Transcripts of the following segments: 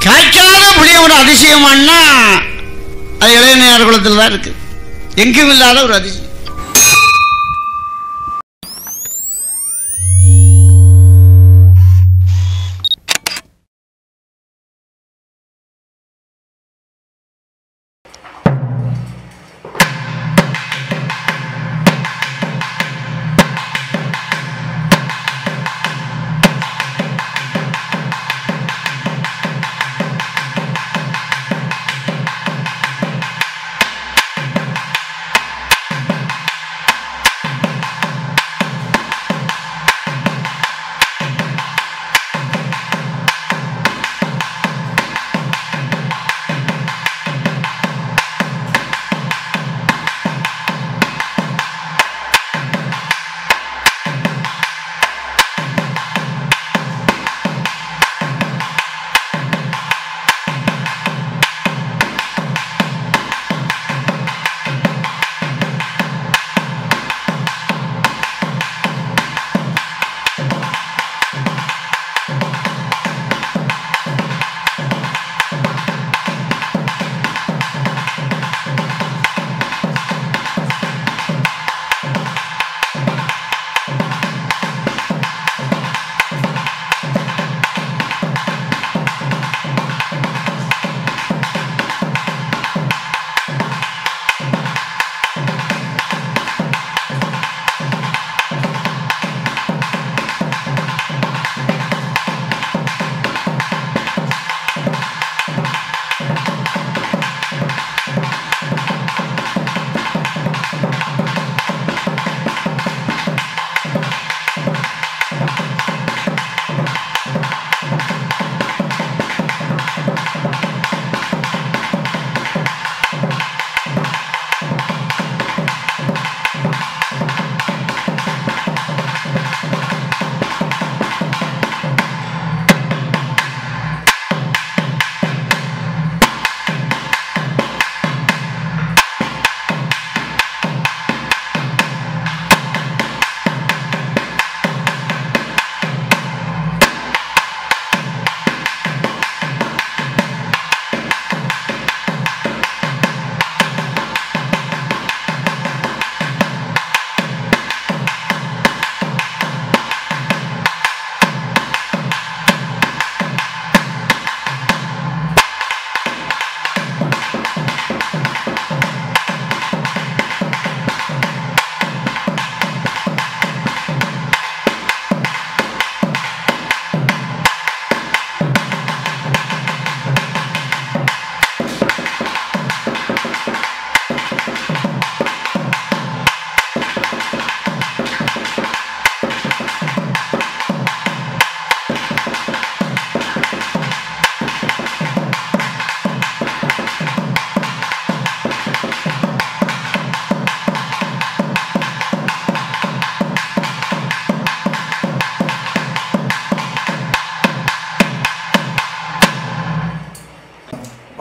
காய்க்காத புளிய ஒரு அதிசயமானா அது இளைஞர் குலத்தில் தான் இருக்கு. எங்கும் இல்லாத ஒரு அதிசயம்.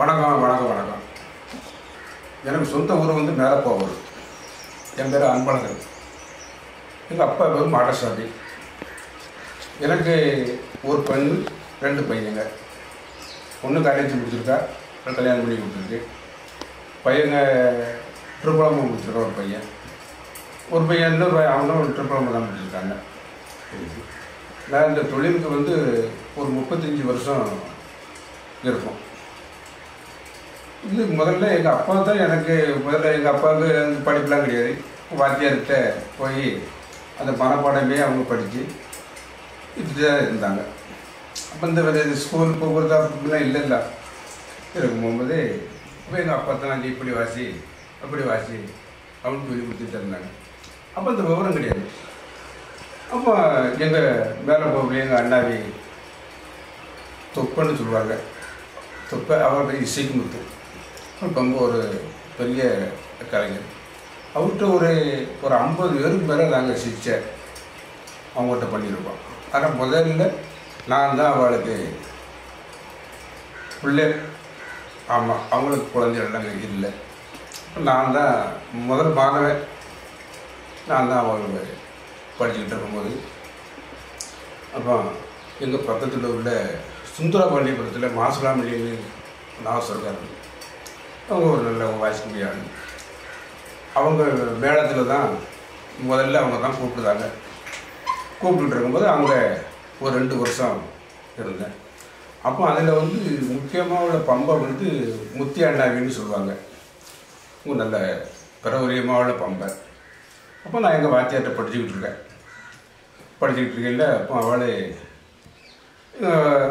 வணக்கம் வணக்கம் வணக்கம். எனக்கு சொந்த ஊர் வந்து மேலப்போவூர். என் பேர் அன்பழகன். எங்கள் அப்பா பேர் மாடசாமி. எனக்கு ஒரு பெண் 2 பையங்க. ஒன்று காலேஜ் முடிச்சிருக்கா, கல்யாணம் பண்ணி கொடுத்துருக்கு. பையங்க ட்ரிபிள் முடிச்சிருக்கா ஒரு பையன். ஒரு பையன் இன்னொரு பையன் அவங்களும் ட்ரிபிள் தான் முடிச்சிருக்காங்க. நான் இந்த தொழிலுக்கு வந்து ஒரு 35 வருஷம் இருக்கும். இது முதல்ல எங்கள் அப்பா தான் எனக்கு எங்கள் அப்பாவுக்கு படிப்புலாம் கிடையாது. வாத்தியார்கிட்ட போய் அந்த மனப்பாடமே அவங்க படித்து இப்படி தான் இருந்தாங்க. அப்போ இந்த ஸ்கூல் போக்குவரத்து அப்படிலாம் இல்லைல்ல இருக்கும் போகும்போது இப்போ எங்கள் அப்பா தான் நாங்கள் இப்படி வாசி அப்படி வாசி அப்படின்னு சொல்லி கொடுத்துட்டு இருந்தாங்க. அப்போ இந்த விவரம் கிடையாது. அப்போ எங்கள் மேலே போகல எங்கள் அண்ணாவி தொப்பன்னு சொல்லுவாங்க. தொப்பை அவரோட இசைக்கு முத்து ரொம்ப ஒரு பெரிய கலைஞர். அவர்கிட்ட ஒரு 50 பேருக்கு மேலே நாங்கள் சிகிச்சை அவங்கள்ட்ட பண்ணியிருக்கோம். ஆனால் முதல்ல நான் தான் அவளுக்கு பிள்ளை. ஆமாம், அவங்களுக்கு குழந்தைகள்லாம் இல்லை. நான் தான் முதல் மாணவன். நான் தான் அவங்களுக்கு படிச்சுக்கிட்டு இருக்கும்போது அப்போ எங்கள் பக்கத்தில் உள்ள சுந்தரபாண்டியபுரத்தில் மாசுலாமணின்னு நாவசர் இருக்காரு. அவங்க ஒரு நல்ல வாசிக்கக்கூடிய ஆள். அவங்க மேளத்தில் தான் முதல்ல அவங்க தான் கூப்பிட்டுதாங்க. கூப்பிட்டுட்டு இருக்கும்போது அங்கே ஒரு 2 வருஷம் இருந்தேன். அப்போ அதில் வந்து முக்கியமாக உள்ள பம்பை வந்து முத்தி அண்ணாவின்னு சொல்லுவாங்க. நல்ல பரவரியமாக உள்ள பம்பை. அப்போ நான் எங்கள் வாத்தியார்கிட்ட படிச்சுக்கிட்டு இருக்கையில் அப்போ அவளே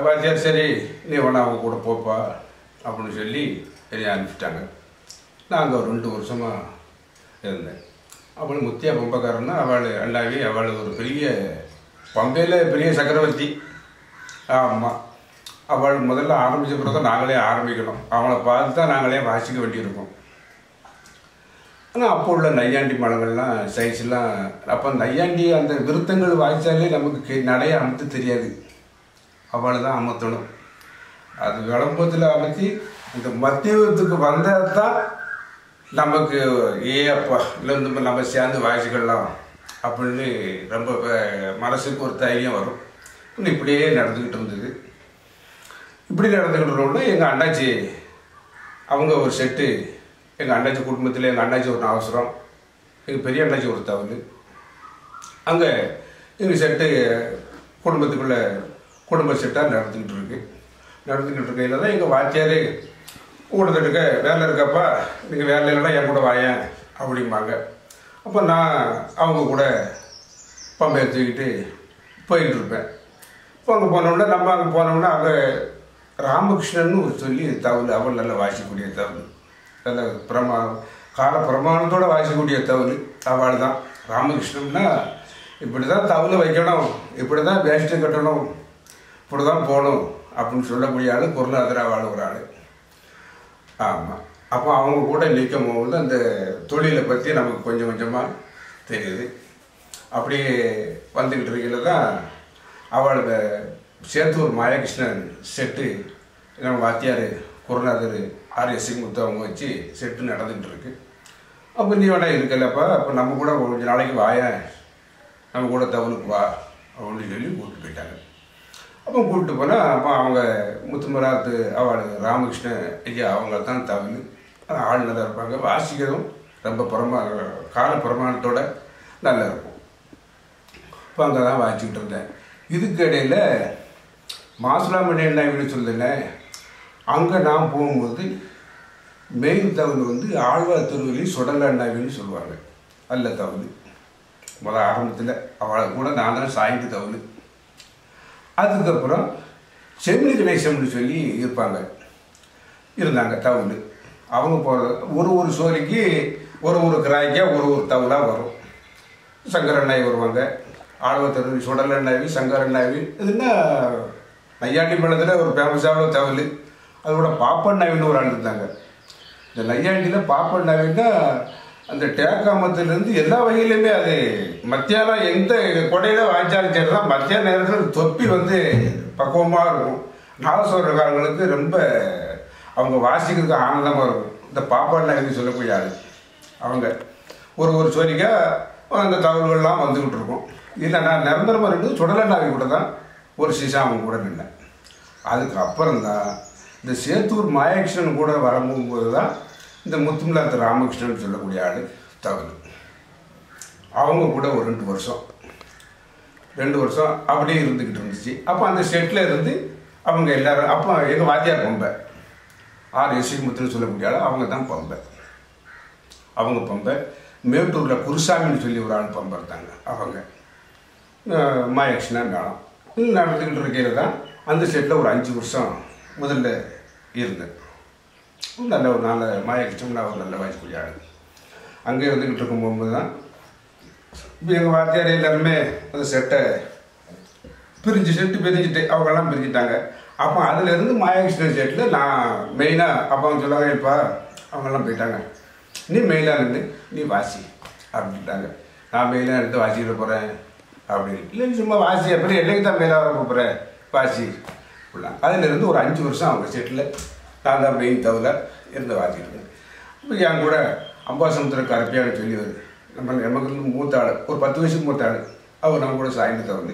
வாத்தியார் சரி நீ வேணா அவங்க கூட போப்பா அப்படின்னு சொல்லி என்னை அனுப்பிச்சிட்டாங்க. நான் அங்கே ஒரு 2 வருஷமாக இருந்தேன். அவள் முத்தியா பம்பக்காரன்னா அவள் அண்ணாவி அவள் ஒரு பெரிய பம்பையில் பெரிய சக்கரவர்த்தி. ஆமாம், அவள் முதல்ல ஆரம்பித்த பிறகு நாங்களே ஆரம்பிக்கணும். அவளை பார்த்து தான் நாங்களே வாசிக்க வேண்டியிருக்கோம். ஆனால் அப்போ உள்ள நையாண்டி மலங்கள்லாம் சைஸ்லாம் அப்போ நையாண்டி அந்த விருத்தங்கள் வாய்ச்சாலே நமக்கு நடைய அமுத்து தெரியாது. அவளை தான் அமர்த்தணும். அது விளம்பத்தில் அமர்த்தி இந்த மத்தியத்துக்கு வந்தால் தான் நமக்கு அப்பா இல்லை நம்ம சேர்ந்து வாசிக்கலாம் அப்படின்னு ரொம்ப மனசுக்கு ஒரு தைரியம் வரும். இப்படியே நடந்துக்கிட்டு இருந்தது. இப்படி நடந்துக்கிட்டு இருந்தோம்னா எங்கள் அண்ணாச்சி அவங்க ஒரு செட்டு, எங்கள் அண்ணாச்சி குடும்பத்தில் எங்கள் அண்ணாச்சி ஒரு அவசரம், எங்கள் பெரிய அண்ணாச்சி ஒரு தவறு. அங்கே எங்கள் செட்டு குடும்பத்துக்குள்ளே குடும்ப செட்டாக நடந்துக்கிட்டு இருக்கையில் தான் எங்கள் வாத்தியார் கூடத்துட்டுக்க வேலை இருக்கப்பா நீங்கள் வேலை இல்லைன்னா என் கூட வாயேன் அப்படிம்பாங்க. அப்போ நான் அவங்க கூட பம்பை தூக்கிட்டு போயிட்டு இருப்பேன். இப்போ அங்கே போனோம்னா நம்ம அங்கே போனோம்னா அங்கே ராமகிருஷ்ணன் ஒரு சொல்லி தவறு, அவள் நல்லா வாசிக்கக்கூடிய தவறு, நல்ல கால பிரமாணத்தோடு வாசிக்கக்கூடிய தவறு அவள் தான். ராமகிருஷ்ணன்னா இப்படி தான் தவறு வைக்கணும், இப்படி தான் வேஷ்டி கட்டணும், இப்படி தான் போகணும் அப்படின்னு சொல்லக்கூடிய ஆள் பொருளாதார ஆள் ஒரு ஆள். ஆமாம், அப்போ அவங்க கூட நிற்கும் போது அந்த தொழிலை பற்றி நமக்கு கொஞ்சம் கொஞ்சமாக தெரியுது. அப்படியே வந்துக்கிட்டு இருக்கையில் தான் அவளோட சேத்தூர் மாயகிருஷ்ணன் செட்டு நம்ம வாத்தியார் குருநாதர் ஆர்.எஸ். முத்து அவங்க வச்சு செட்டு நடந்துகிட்டு இருக்கு. அப்போ நீ வேணா இருக்கலப்பா, அப்போ நம்ம கூட கொஞ்சம் நாளைக்கு வாயேன், நம்ம கூட தவறுக்கு வா அப்படின்னு சொல்லி கூப்பிட்டு போயிட்டாங்க. அப்போ கூப்பிட்டு போனால் அப்போ அவங்க முத்துமராத்து அவள் ராமகிருஷ்ணன் ஐயா அவங்க தான் தவறு. ஆனால் ஆள் நல்லா இருப்பாங்க, வாசிக்கிறதும் ரொம்ப கால பிரமாணத்தோட நல்லா இருக்கும். இப்போ அங்கே தான் வாசிக்கிட்டு இருந்தேன். இதுக்கு இடையில் மாசுலாமணி அண்ணாவின்னு சொல்லுனேன். அங்கே நான் போகும்போது மெயின் தவறு வந்து ஆழ்வார் திருவள்ளி சுடல அண்ணாவின்னு சொல்லுவாங்க. அல்ல தவறு முதல் ஆரம்பத்தில் அவளை கூட நான் தான் சாய்ந்து தவறு. அதுக்கப்புறம் செம்மி கணேசம்னு சொல்லி இருந்தாங்க தவறு. அவங்க போகிறது ஒரு சோரிக்கு ஒரு கிராய்க்காக ஒரு தவளாக வரும். சங்கரண்ணாவி வருவாங்க, ஆழ்வார் சுடலண்ணாவி, சங்கரண்ணாவி. இதுன்னா நையாண்டி மலத்தில் ஒரு ஃபேமஸான தவறு. அதோட பாப்பண்ணாவின்னு ஒரு ஆள் இருந்தாங்க. இந்த நையாண்டியில் பாப்பண்ணாவின்னா அந்த டேக்காமத்துலேருந்து எல்லா வகையிலுமே அது மத்தியானம் எந்த கொடையில் வாய்ச்சாலும் சரி தான் மத்தியான நேரத்தில் தொப்பி வந்து பக்குவமாக இருக்கும். நாகசோரக்காரங்களுக்கு ரொம்ப அவங்க வாசிக்கிறதுக்கு ஆனந்தமாக இருக்கும். இந்த பாப்பாண்ணாவின்னு சொல்லக்கூடிய ஆள் அவங்க ஒரு சோரிக்காக அந்த தகவல்கள்லாம் வந்துக்கிட்டு இருக்கும். இல்லை நான் நிரந்தரமாக இருந்தது சுடலண்ணாவி கூட தான் ஒரு சிசாமன் கூட நின்னேன். அதுக்கப்புறம் தான் இந்த சேத்தூர் மாயகிருஷ்ணன் கூட வரும்போது தான் இந்த முத்துமலாத்து ராமகிருஷ்ணன் சொல்லக்கூடிய ஆள் தவறு. அவங்க கூட ஒரு 2 வருஷம் அப்படியே இருந்துக்கிட்டு இருந்துச்சு. அப்போ அந்த செட்டில் இருந்து அவங்க எல்லோரும் அப்போ எங்கள் வாத்தியார் பம்பை ஆர்.எஸ். முத்துன்னு சொல்லக்கூடிய ஆள் அவங்க தான் பம்பை. அவங்க பம்பை மேட்டூரில் குருசாமின்னு சொல்லி ஒரு ஆள் பம்பை இருந்தாங்க. அவங்க மாயகிருஷ்ணன் மேளம் நடந்துக்கிட்டு இருக்கையில் தான் அந்த செட்டில் ஒரு 5 வருஷம் முதல்ல இருந்தேன். நல்ல ஒரு நல்ல மாயகிருஷ்ணன் ஒரு நல்ல வாய்க்கக்கூடிய ஆள். அங்கே இருந்துக்கிட்டு இருக்கும்போது தான் இப்போ எங்கள் வாத்தியார் எல்லாருமே அந்த செட்டை பிரிஞ்சுட்டு அவங்கெல்லாம் பிரிஞ்சுட்டாங்க. அப்போ அதிலேருந்து மாயகிருஷ்ணன் செட்டில் நான் மெயினாக அப்போ அவங்க சொல்லாங்க, இப்போ அவங்கெல்லாம் போயிட்டாங்க, நீ மெயினாக இருந்து நீ வாசி அப்படின்ட்டாங்க. நான் மெயினாக எடுத்து வாசிக்கிட்டு போகிறேன் அப்படின்னு. இல்லை சும்மா வாசி அப்படி என்னைக்கு தான் மெயினாக வர போகிறேன் வாசி அப்படிலாம். அதிலேருந்து ஒரு 5 வருஷம் அவங்க செட்டில் நான் தான் மெயின் தவிர இருந்து வாசிக்கிட்டு. இப்போ என் கூட அம்பாசமுத்திர கரப்பியான்னு சொல்லி வருது. நமக்கு மூத்த ஆள், ஒரு 10 வயசுக்கு மூத்த ஆள். அவர் நம்ம கூட சாய்ந்து தவறு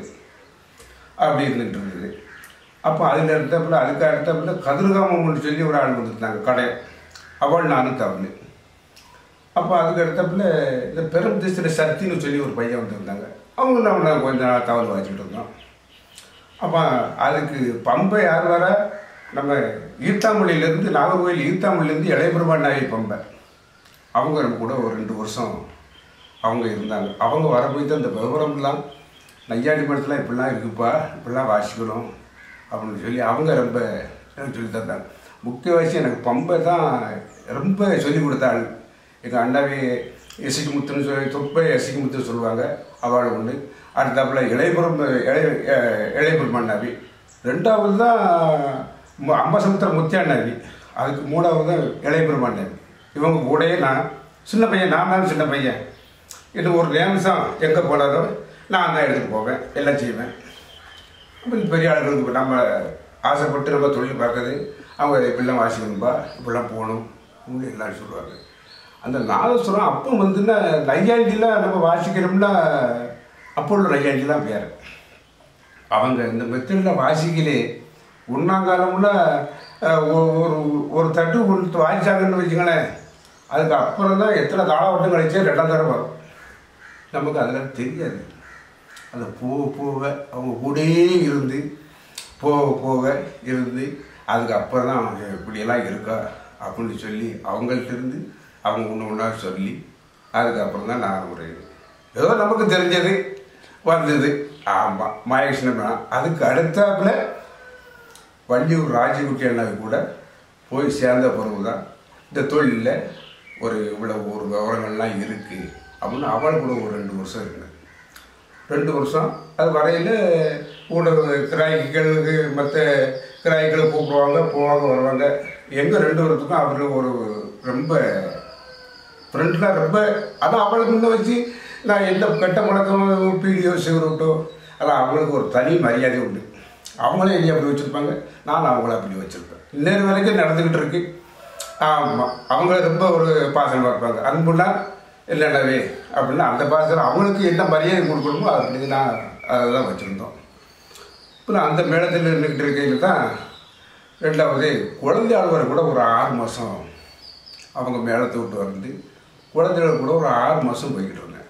அப்படி இருந்துகிட்டு இருந்தது. அப்போ அதில் அடுத்தப்பில் அதுக்கு அடுத்தப்பில் கதிர்காமம்னு சொல்லி ஒரு ஆள் வந்துருந்தாங்க கடை, அவள் நானும் தவறு. அப்போ அதுக்கு அடுத்தப்பில் இந்த பெரும் திசையில் சக்தின்னு சொல்லி ஒரு பையன் வந்துருந்தாங்க. அவங்க நம்ம கொஞ்ச நாள் தவறு வாய்ச்சிட்டு இருந்தோம். அப்போ அதுக்கு பம்பை யார் வர, நம்ம ஈர்த்தாமொழியிலேருந்து நாகர்கோவில் ஈர்த்தாமொழியிலேருந்து இளையபெருமானாயி பம்பை, அவங்க நம்ம கூட ஒரு 2 வருஷம் அவங்க இருந்தாங்க. அவங்க வர போய்ட்டு அந்த விவரம்லாம் நையாண்டி மடத்தில் இப்படிலாம் இருக்குப்பா, இப்படிலாம் வாசிக்கணும் அப்படின்னு சொல்லி அவங்க ரொம்ப எனக்கு சொல்லி தந்தாங்க. முக்கியவாசி எனக்கு பம்பை தான் ரொம்ப சொல்லி கொடுத்தாள். எங்கள் அண்ணாவே எசிக்கு முத்துன்னு சொல்லி தொப்பை எசிக்கு முத்துன்னு சொல்லுவாங்க, அவள் ஒன்று. அடுத்தாப்பில் இளையபெருமான் அண்ணாவி, 2வது தான் அம்பசமுத்திர முத்திய அண்ணாவி, அதுக்கு 3வது தான் இளையபெருமான் அண்ணாவி. இவங்க கூடயே நான் சின்ன பையன், நான் தான் சின்ன பையன். இன்னும் ஒரு நிமிஷம் எங்கே போனாரோ நான் தான் எடுத்துகிட்டு போவேன், எல்லாம் செய்வேன். அப்போ பெரிய ஆளுகளுக்கு நம்ம ஆசைப்பட்டு ரொம்ப தொழில் பார்க்குறது, அவங்க இப்படிலாம் வாசிக்கணும்பா, இப்படிலாம் போகணும் அப்படின்னு எல்லோரும் சொல்லுவாங்க. அந்த நாதஸ்வரம் அப்போ வந்துன்னா நையாண்டிலாம் நம்ம வாசிக்கிறோம்னா அப்போ உள்ள நையாண்டிலாம் வேறு. அவங்க இந்த மெத்தடில் வாசிக்கலே ஒன்றாங்காலம்ல ஒரு தட்டு கொடுத்து வாசிச்சாங்கன்னு வச்சுங்களேன், அதுக்கு அப்புறம் தான் எத்தனை தாளவட்டம் கழிச்சா 2ஆம் தடவை வரும். நமக்கு அதெல்லாம் தெரியாது. அதை போக அவங்க கூடயே இருந்து போக இருந்து அதுக்கப்புறம் தான் அவங்க இப்படியெல்லாம் இருக்கா அப்படின்னு சொல்லி அவங்கள்ட்ட இருந்து அவங்க ஒன்றா சொல்லி அதுக்கப்புறம் தான் நான் ஒரு ஏதோ நமக்கு தெரிஞ்சது வந்தது. ஆமாம், மகேஷ்ணன். அதுக்கு அடுத்தாப்புல வள்ளியூர் ராஜகுட்டி அண்ணாவுக்கு கூட போய் சேர்ந்த பிறகு தான் இந்த தொழிலில் இவ்வளோ ஒரு விவரங்கள்லாம் இருக்குது அப்படின்னு அவள் கூட ஒரு 2 வருஷம் இருந்தேன். 2 வருஷம் அது வரையில் கூட கிராய்களுக்கு மற்ற கிராய்களை கூப்பிடுவாங்க, போவாங்க வருவாங்க. எங்கே 2 வருஷத்துக்கும் அவர் ஒரு ரொம்ப ஃப்ரெண்ட்லாம் ரொம்ப. ஆனால் அவளுக்கு முன்ன வச்சு நான் எந்த கெட்ட பழக்கம் பீடியோ சிகரெட்டோ அதான் அவங்களுக்கு ஒரு தனி மரியாதை உண்டு. அவங்களே என்னை அப்படி வச்சுருப்பாங்க, நான் அவங்கள அப்படி வச்சுருப்பேன். இன்னொரு வரைக்கும் நடந்துக்கிட்டு இருக்கு. ஆமாம், அவங்க ரொம்ப ஒரு பாசமாக இருப்பாங்க, அன்புன்னா இல்லைனவே அப்படின்னா அந்த பாசத்தில் அவங்களுக்கு என்ன மரியாதை கொடுக்கணுமோ அப்படி நான் அதை தான் வச்சுருந்தோம். இப்போ நான் அந்த மேளத்தில் நின்றுக்கிட்டு இருக்கையில் தான் 2வது குழந்தை ஆழ்வார் கூட ஒரு 6 மாதம் அவங்க மேளத்தை விட்டு வந்து குழந்தைகள் கூட ஒரு 6 மாதம் போய்கிட்டு இருந்தேன்.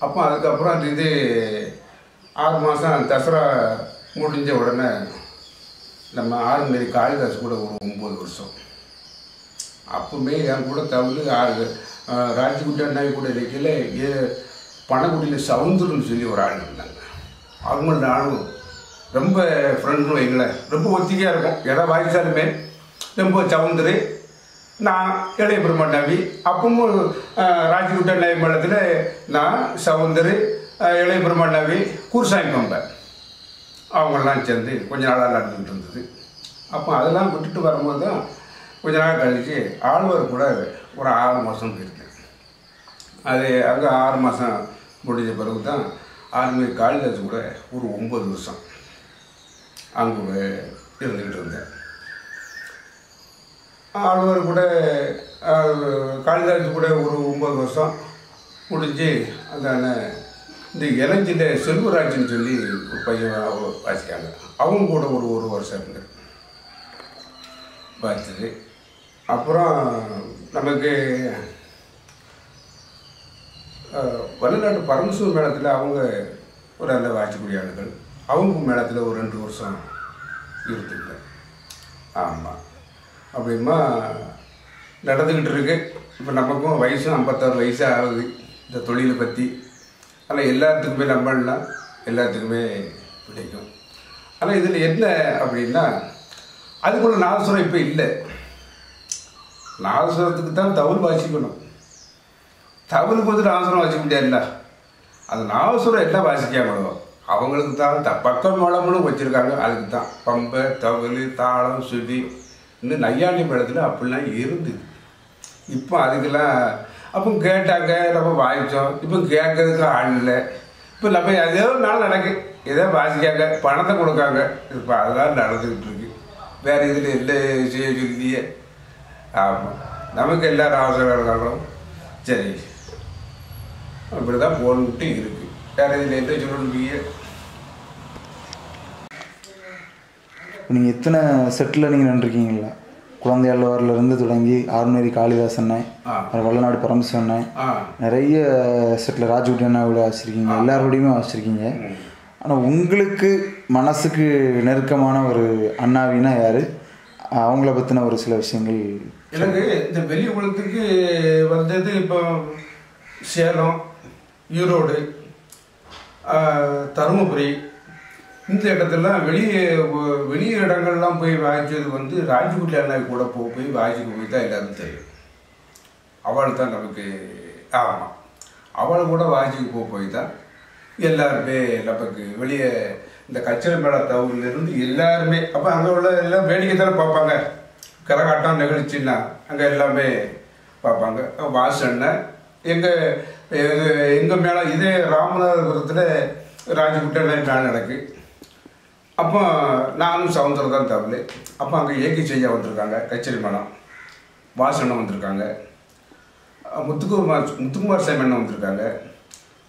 அப்போ அதுக்கப்புறம் இது 6 மாதம் தசரா முடிஞ்ச உடனே நம்ம ஆறுமேரி காளிதாஸ் கூட ஒரு 9 வருஷம். அப்பவுமே என் கூட தவிர ராஜகுட்டி அண்ணாவி கூட இருக்கையில் பணக்குடியில் சவுந்தர்னு சொல்லி ஒரு ஆள் இருந்தாங்க. அவங்க நானும் ரொம்ப ஃப்ரெண்டும் வைங்களேன், ரொம்ப ஒத்திகையாக இருக்கும். எதை வாய்ச்சாலுமே ரொம்ப சவுந்தர், நான் இளையபெருமான் அண்ணாவி. அப்பவும் ராஜகுட்டி அண்ணாவி மேளத்தில் நான் சவுந்தர், இளையபெருமான் அண்ணாவி, கூர்சாமி பம்பை அவங்களாம் சேர்ந்து கொஞ்ச நாளாக நடந்துக்கிட்டு இருந்தது. அப்போ அதெல்லாம் விட்டுட்டு வரும்போது தான் கொஞ்ச நாள் கழித்து ஆழ்வார் கூட ஒரு 6 மாதம் போயிருக்கேன். அது அங்கே 6 மாதம் முடிஞ்ச பிறகு தான் ஆறுமேரி காளிதாஸ் கூட ஒரு 9 வருஷம் அங்கே இருந்துக்கிட்டு இருந்தேன். ஆழ்வார் கூட காளிதாஸ் கூட ஒரு 9 வருஷம் முடிஞ்சு அந்த இந்த இளஞ்சியில் செல்வராஜ்னு சொல்லி ஒரு பையன் வாசிக்காங்க, அவங்க கூட ஒரு வருஷம் இருந்தேன் வாசிச்சது. அப்புறம் நமக்கு வல்லநாட்டு பரமசிவ மேளத்தில் அவங்க ஒரு நல்ல வாசிக்கூடிய ஆளுகள், அவங்க மேளத்தில் ஒரு 2 வருஷம் இருந்துக்கிட்டேன். ஆமாம், அப்படிமா நடந்துக்கிட்டு இருக்கு. இப்போ நமக்கும் வயசும் 56 வயசு ஆகுது. இந்த தொழிலை பற்றி ஆனால் எல்லாத்துக்குமே நம்பலாம், எல்லாத்துக்குமே பிடிக்கும். ஆனால் இதில் என்ன அப்படின்னா அதுக்குள்ள நாதஸ்வரம் இப்போ இல்லை. நாதஸ்வரத்துக்கு தான் தவுள் வாசிக்கணும். தவுளுக்கு வந்து நாதஸ்வரம் வாசிக்க முடியாதுல்ல. அந்த நாதஸ்வரம் எல்லாம் வாசிக்காங்களோ அவங்களுக்கு தான் பக்கம் மேளம்னு வச்சுருக்காங்க. அதுக்கு தான் பம்பை, தவுள், தாளம், சுதி, இன்னும் நையாண்டி மேளத்தில் அப்படிலாம் இருந்தது. இப்போ அதுக்கெல்லாம் அப்போ கேட்டாங்க, நம்ம வாங்கிச்சோம். இப்போ கேட்கறதுக்கு ஆள் இல்லை. இப்போ நம்ம ஏதோ நாள் நடக்கு, ஏதோ வாசிக்காங்க, பணத்தை கொடுக்காங்க. இப்போ அதெல்லாம் நடந்துக்கிட்டு இருக்கு. வேறு இதில் இல்லை செய்ய சொல்லியே. ஆமாம், நமக்கு எல்லாரும் அவசரம் இருக்காங்களும் சரி அப்படி தான் போன்ட்டு இருக்குது. வேறு இதில் எந்த சொல்லணும். நீங்கள் எத்தனை செட்டில் நீங்கள் நின்றுருக்கீங்களா? குழந்தை அள்ளவரிலிருந்து தொடங்கி ஆறுநேரி காளிதாஸ் அண்ணன், வல்லநாடு பரமசிவன் அண்ணன், நிறைய செட்டில் ராஜகுட்டி அண்ணாவோட வாசிச்சிருக்கீங்க, எல்லாரோடையுமே வாசிச்சிருக்கீங்க. ஆனால் உங்களுக்கு மனசுக்கு நெருக்கமான ஒரு அண்ணாவினா யார்? அவங்கள பற்றின ஒரு சில விஷயங்கள். எனக்கு இந்த வெளி உலகத்துக்கு வந்தது இப்போ சேலம், ஈரோடு, தருமபுரி, இந்த இடத்துலாம் வெளி இடங்கள்லாம் போய் வாய்ச்சது வந்து ராஜகுட்டி அண்ணா கூட போய் வாய்ச்சிக்கு போய் தான் எல்லாரும் தெரியும். அவள் தான் நமக்கு ஆமாம், அவளை கூட வாய்ச்சிக்கு போய் தான் எல்லாருமே நமக்கு வெளியே இந்த கச்சேரி மேள தவுலேருந்து எல்லாருமே அப்போ அங்கே உள்ள எல்லாம் வேடிக்கை தானே பார்ப்பாங்க. கரகாட்டம் நிகழ்ச்சின்னா அங்கே எல்லாமே பார்ப்பாங்க. வாசண்ண எங்கள் மேலே இதே ராமநாதபுரத்தில் ராஜகுட்டி அண்ணா மேலே நடக்கு. அப்போ நானும் சவுந்தரம் தான் தவிர அப்போ அங்கே ஏகி செய்ய வந்திருக்காங்க, கச்சேரி மேளம். வாசண்ணன் வந்திருக்காங்க, முத்துக்குமார் சாமி அண்ணன் வந்திருக்காங்க,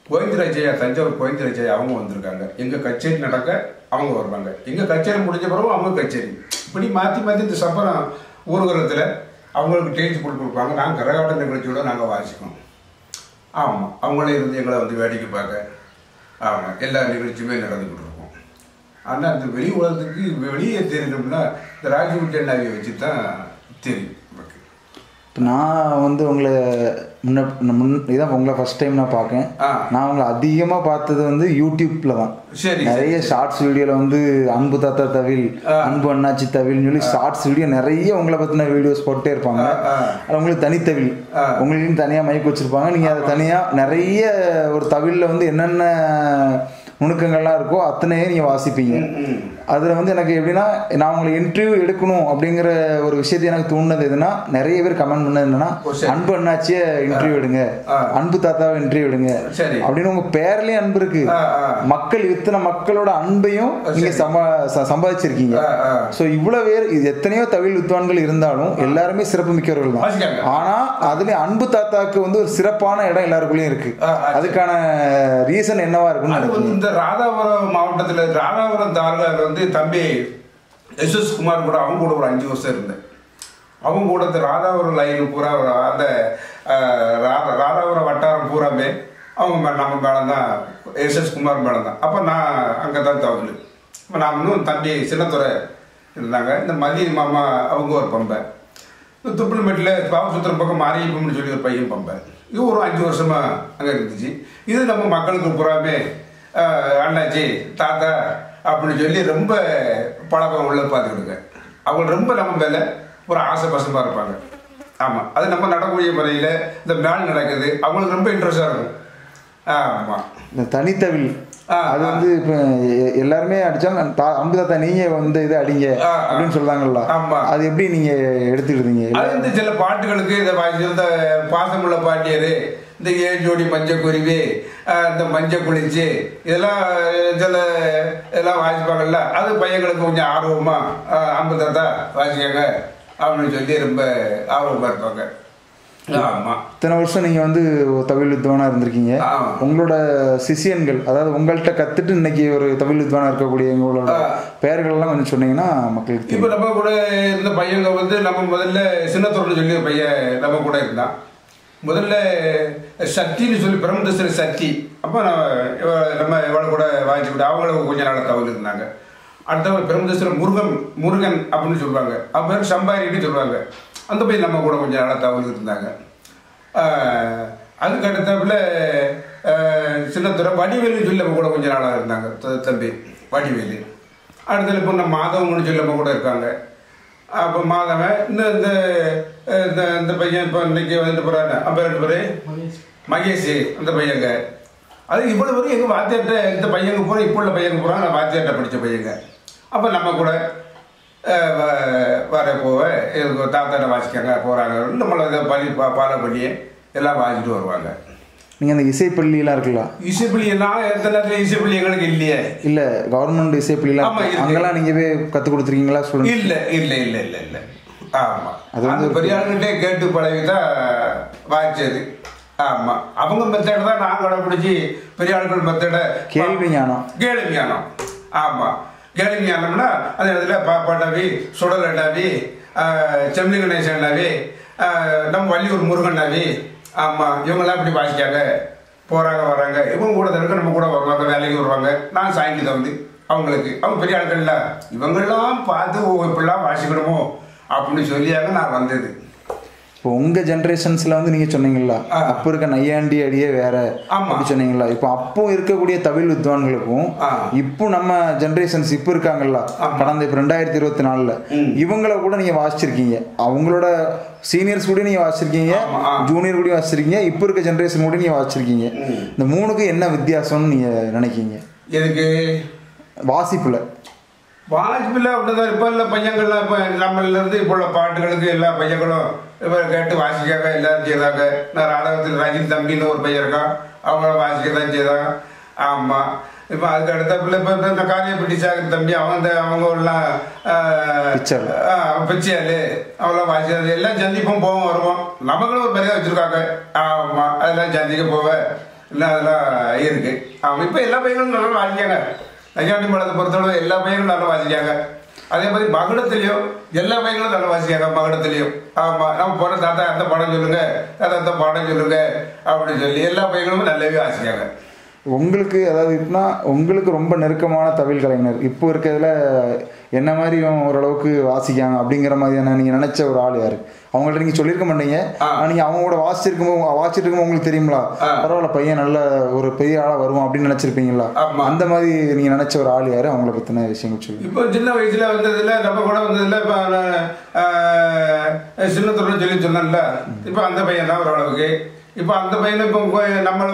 கோவிந்தராஜையா தஞ்சாவூர் கோவிந்தராஜையா அவங்க வந்திருக்காங்க. எங்கள் கச்சேரி நடக்க அவங்க வருவாங்க, எங்கள் கச்சேரி முடிஞ்ச பிறகு அவங்க கச்சேரி. இப்படி மாற்றி மாற்றி இந்த சப்பரம் ஊர்வலத்தில் அவங்களுக்கு டேஜ் போட்டு கொடுப்பாங்க. நாங்கள் கரகாட்ட நிகழ்ச்சியோடு நாங்கள் வாசிக்கணும். ஆமாம், அவங்களே இருந்து எங்களை வந்து வேடிக்கை பார்க்க ஆமாம் எல்லா நிகழ்ச்சியுமே நடந்துக்கிட்டு இருக்கோம். ஆனால் அந்த வெளி உலகத்துக்கு வெளியே தெரியணும்னா இந்த ராஜகுட்டி அண்ணாவியை வச்சு தான் தெரியும். இப்போ நான் வந்து உங்களை இதான் உங்களை ஃபர்ஸ்ட் டைம் நான் பார்க்கேன். நான் உங்களை அதிகமாக பார்த்தது வந்து யூடியூப்பில் தான். நிறைய ஷார்ட்ஸ் வீடியோவில் வந்து அன்பு தாத்தா தவில், அன்பு அண்ணாச்சி தவில்னு சொல்லி ஷார்ட்ஸ் வீடியோ நிறைய உங்களை பற்றின வீடியோஸ் போட்டே இருப்பாங்க. அது உங்களுக்கு தனித்தவில், உங்களுக்கு தனியாக மைக் வச்சுருப்பாங்க. நீங்கள் அதை தனியாக நிறைய ஒரு தவிலில் வந்து என்னென்ன நுணுக்கங்கள்லாம் இருக்கோ அத்தனையே நீங்கள் வாசிப்பீங்க. அதில் வந்து எனக்கு எப்படின்னா, நான் உங்களை இன்டர்வியூ எடுக்கணும் அப்படிங்கிற ஒரு விஷயத்தை எனக்கு தோணுனது எதுனா, நிறைய பேர் கமெண்ட் பண்ணது என்னன்னா, அன்பு அண்ணாச்சியை இன்டர்வியூ எடுங்க, அன்பு தாத்தாவை இன்டர்வியூ எடுங்க அப்படின்னு. உங்க பேர்லயே அன்பு இருக்கு. மக்கள் இத்தனை மக்களோட அன்பையும் நீங்க சம்பாதிச்சிருக்கீங்க. ஸோ இவ்வளவு பேர், இது எத்தனையோ தவில் வித்வான்கள் இருந்தாலும் எல்லாருமே சிறப்பு மிக்கவர்கள் தான். ஆனா அதுல அன்பு தாத்தாக்கு வந்து ஒரு சிறப்பான இடம் எல்லாருக்குள்ளயும் இருக்கு. அதுக்கான ரீசன் என்னவா இருக்குன்னு இந்த ராதாபுரம் மாவட்டத்தில் ராதாபுரம் தாலுகாவில் வந்து தம்பி எஸ் குமார் கூட அவங்க கூட ஒரு 5 வருஷம் இருந்தேன். அவங்க கூட இந்த ராதாபுரம் லைன் பூரா அந்த ராதாபுரம் வட்டாரம் பூராமே அவங்க நம்ம மேலே தான், எஸ் குமார் மேலே தான். அப்போ நான் அங்கே தான் தவறு. இப்போ நான் இன்னும் தம்பி சின்னத்துறை இருந்தாங்க. இந்த மதிய மாமா அவங்க ஒரு பம்பை, இந்த துப்பில்மேட்டில் பாவசுத்திரம் பக்கம் மாரியப்பம்னு சொல்லி ஒரு பையன் பம்பை. இது ஒரு 5 வருஷமாக அங்கே இருந்துச்சு. இது நம்ம மக்களுக்கு பூராமே அண்ணாச்சி தாத்தா அப்படின்னு சொல்லி ரொம்ப பழக்கம் உள்ள பார்த்துக்கிடுங்க. அவங்க ரொம்ப நம்ம மேலே ஒரு ஆசை பசமாக இருப்பாங்க. ஆமாம், அது நம்ம நடக்கக்கூடிய முறையில் இந்த மேல் நடக்குது, அவங்களுக்கு ரொம்ப இன்ட்ரெஸ்டாக இருக்கும். ஆமாம், இந்த தனித்தவில் அது வந்து இப்போ எல்லாருமே அடிச்சாங்க, அம்பு தாத்தா நீங்க வந்து இது அடிங்க அப்படின்னு சொல்றாங்கல்ல. அது எப்படி நீங்க எடுத்துக்கிட்டீங்க? அது வந்து சில பாட்டுகளுக்கு இந்த பாசமுள்ள பாட்டியரு, இந்த 7 ஜோடி மஞ்சள் குருவி, இந்த மஞ்சள் குளிச்சு, இதெல்லாம் சில இதெல்லாம் வாசிப்பாங்கல்ல. அது பையங்களுக்கு கொஞ்சம் ஆர்வமா அம்பு தாத்தா வாசிக்காங்க அப்படின்னு சொல்லி ரொம்ப ஆர்வமா இருப்பாங்க. ஆமா, இத்தனை வருஷம் நீங்க வந்து தவில் வித்வானா இருந்திருக்கீங்க. உங்களோட சிஷியன்கள், அதாவது உங்கள்கிட்ட கத்துட்டு இன்னைக்கு ஒரு தவில் வித்வானா இருக்கக்கூடிய உங்களோட பெயர்கள் எல்லாம் கொஞ்சம் சொன்னீங்கன்னா மக்களுக்கு. இப்ப நம்ம கூட இருந்த பையங்க வந்து நம்ம முதல்ல சின்னத்தோடு சொல்லி ஒரு பையன் நம்ம கூட இருந்தான். முதல்ல சக்தின்னு சொல்லி பிரம்மதேஸ்வரி சக்தி. அப்போ நம்ம இவளை கூட வாங்கிச்சுக்கிட்டு அவங்களும் கொஞ்ச நாள் தவில் இருந்தாங்க. அடுத்த பிரம்மதேஸ்வரர் முருகன் அப்படின்னு சொல்லுவாங்க. அவங்க பேர் சம்பாரின்னு சொல்லுவாங்க. அந்த பையன் நம்ம கூட கொஞ்சம் நாளாக தவறு இருந்தாங்க. அதுக்கு அடுத்தாப்புல சின்னத்துறை வடிவேலுன்னு சொல்லி நம்ம கூட கொஞ்சம் நாளாக இருந்தாங்க. தம்பி வடிவேலு. அடுத்தது இப்போ நம்ம மாதவம்னு சொல்லி நம்ம கூட இருக்காங்க. அப்போ மாதவன் இந்த இந்த பையன் இப்போ இன்னைக்கு வந்துட்டு போகிறாங்க. அப்போ 2 பேர் மகேஷ், அந்த பையங்க. அது இவ்வளோ வரையும் எங்கள் வாத்தியாட்ட இந்த பையங்க போகிறோம், இப்போ உள்ள பையங்க போகிறாங்க, நான் வாத்தியாட்ட படித்த பையங்க. அப்போ நம்ம கூட வர போக தாத்தாட்ட வாசிக்காங்க போகிறாங்க. நம்மளை இதை பாலை பண்ணி எல்லாம் வாசிட்டு வருவாங்க. நீங்கள் அந்த இசைப்பள்ளியெல்லாம் இருக்குல்ல? இசைப்பள்ளி நான் எந்த நேரத்தில் இசைப்பள்ளி எங்களுக்கு இல்லையே. இல்லை, கவர்மெண்ட் இசைப்பள்ளியெல்லாம் அங்கெல்லாம் நீங்கள் போய் கற்றுக் கொடுத்துருக்கீங்களா? சொல்லுங்க. இல்லை இல்லை இல்லை இல்லை இல்லை. ஆமாம், அது வந்து பெரியாள்கிட்டே கேட்டு பழகி தான் வாசிச்சது. ஆமாம், அவங்க மெத்தேடை தான் நான் கடைப்பிடிச்சி பெரிய ஆட்கள் மெத்தேடை கேள்வி ஞானம். ஆமாம், கேளிங்க ஆனோம்னா அந்த இடத்துல பாப்பாண்டாவி, சுடலண்டாவி, செம்மி கணேசன்னாவி, நம்ம வள்ளியூர் முருகன்னாவி, ஆமாம் இவங்கெல்லாம் இப்படி வாசிக்காங்க. போகிறாங்க வராங்க, இவங்க கூட இருக்க நம்ம கூட வருவாங்க, வேலைக்கு வருவாங்க. நான் சாயங்காலம் வந்து அவங்களுக்கு அவங்க பெரிய ஆட்கள்ல இவங்கெல்லாம் பார்த்து இப்படிலாம் வாசிக்கணுமோ அப்படின்னு சொல்லியாங்க நான் வந்தது. இப்போ உங்கள் ஜென்ரேஷன்ஸில் வந்து நீங்கள் சொன்னீங்களா அப்போ இருக்க நையாண்டி அடியே வேற அப்படி சொன்னீங்களா? இப்போ அப்போ இருக்கக்கூடிய தவில் வித்வான்களுக்கும் இப்போ நம்ம ஜென்ரேஷன்ஸ் இப்போ இருக்காங்கல்ல கடந்த இப்போ 2024 இவங்கள கூட நீங்கள் வாசிச்சிருக்கீங்க. அவங்களோட சீனியர்ஸ் கூட நீங்கள் வாசிச்சிருக்கீங்க, ஜூனியர் கூட வாசிச்சிருக்கீங்க, இப்போ இருக்க ஜென்ரேஷன் கூட நீங்கள் வாசிச்சிருக்கீங்க. இந்த மூணுக்கும் என்ன வித்தியாசம்னு நீங்கள் நினைக்கிங்க? எதுக்கு வாசிப்புல அப்படிதான் இப்போ உள்ள பையங்கள்லாம் இப்போ நம்மளிருந்து இப்போ உள்ள பாட்டுகளுக்கு எல்லா பையங்களும் இப்போ கேட்டு வாசிக்காங்க, எல்லாரும் செய்தாங்க. நான் ராதகத்தில் ரஜினி தம்பின்னு ஒரு பையன் இருக்கான், அவங்கள வாசிக்க தான் செய்தான். ஆமாம் இப்போ அதுக்கு அடுத்த பிள்ளை இப்போ இந்த காரியப்பட்டி சாகர் தம்பி அவங்க எல்லாம் பிச்சையாளு அவங்களாம் வாசிக்கிறது எல்லாம் சந்திப்போம் போவோம் வருவோம். நமக்குன்னு ஒரு பெரிய வச்சுருக்காங்க. ஆமாம் அதெல்லாம் சந்திக்க போவேன் இல்லை அதெல்லாம் இருக்கு. ஆமாம் இப்போ எல்லா பையங்களும் நல்லா வாசிக்காங்க. நையாண்டி மடத்தை பொறுத்தளவு எல்லா பையங்களும் நல்லா வாசிக்காங்க. அதே மாதிரி மகுடத்துலேயும் எல்லா பையங்களும் நல்லா வாசிக்காங்க. மகுடத்துலேயும் ஆமாம் நம்ம போன தாத்தா அந்த பாடம் சொல்லுங்க, தாத்தா அந்த பாடம் சொல்லுங்க அப்படின்னு சொல்லி எல்லா பையங்களும் நல்லாவே வாசிக்காங்க. உங்களுக்கு அதாவது இப்போனா உங்களுக்கு ரொம்ப நெருக்கமான தவில் கலைஞர் இப்போ இருக்கிறதுல என்ன மாதிரி ஓரளவுக்கு வாசிக்காங்க அப்படிங்கிற மாதிரியான நீங்கள் நினச்ச ஒரு ஆள் யார்? அவங்கள்ட்ட நீங்கள் சொல்லியிருக்க மாட்டீங்க, நீங்கள் அவங்க கூட வாசிச்சிட்டு இருக்கும்போது உங்களுக்கு தெரியுங்களா பரவாயில்ல பையன் நல்ல ஒரு பெரிய ஆளாக வருவான் அப்படின்னு நினச்சிருப்பீங்களா? அந்த மாதிரி நீங்கள் நினச்ச ஒரு ஆள் யார்? அவங்கள பற்றின விஷயங்கள் சொல்லி. இப்போ சின்ன வயசில் வந்ததில்ல நம்ம கூட வந்ததில்ல இப்போ சின்னத்தோட சொல்லி சொன்னேன்ல இப்போ அந்த பையன் தான் ஓரளவுக்கு. இப்போ அந்த பையனை இப்போ நம்மளை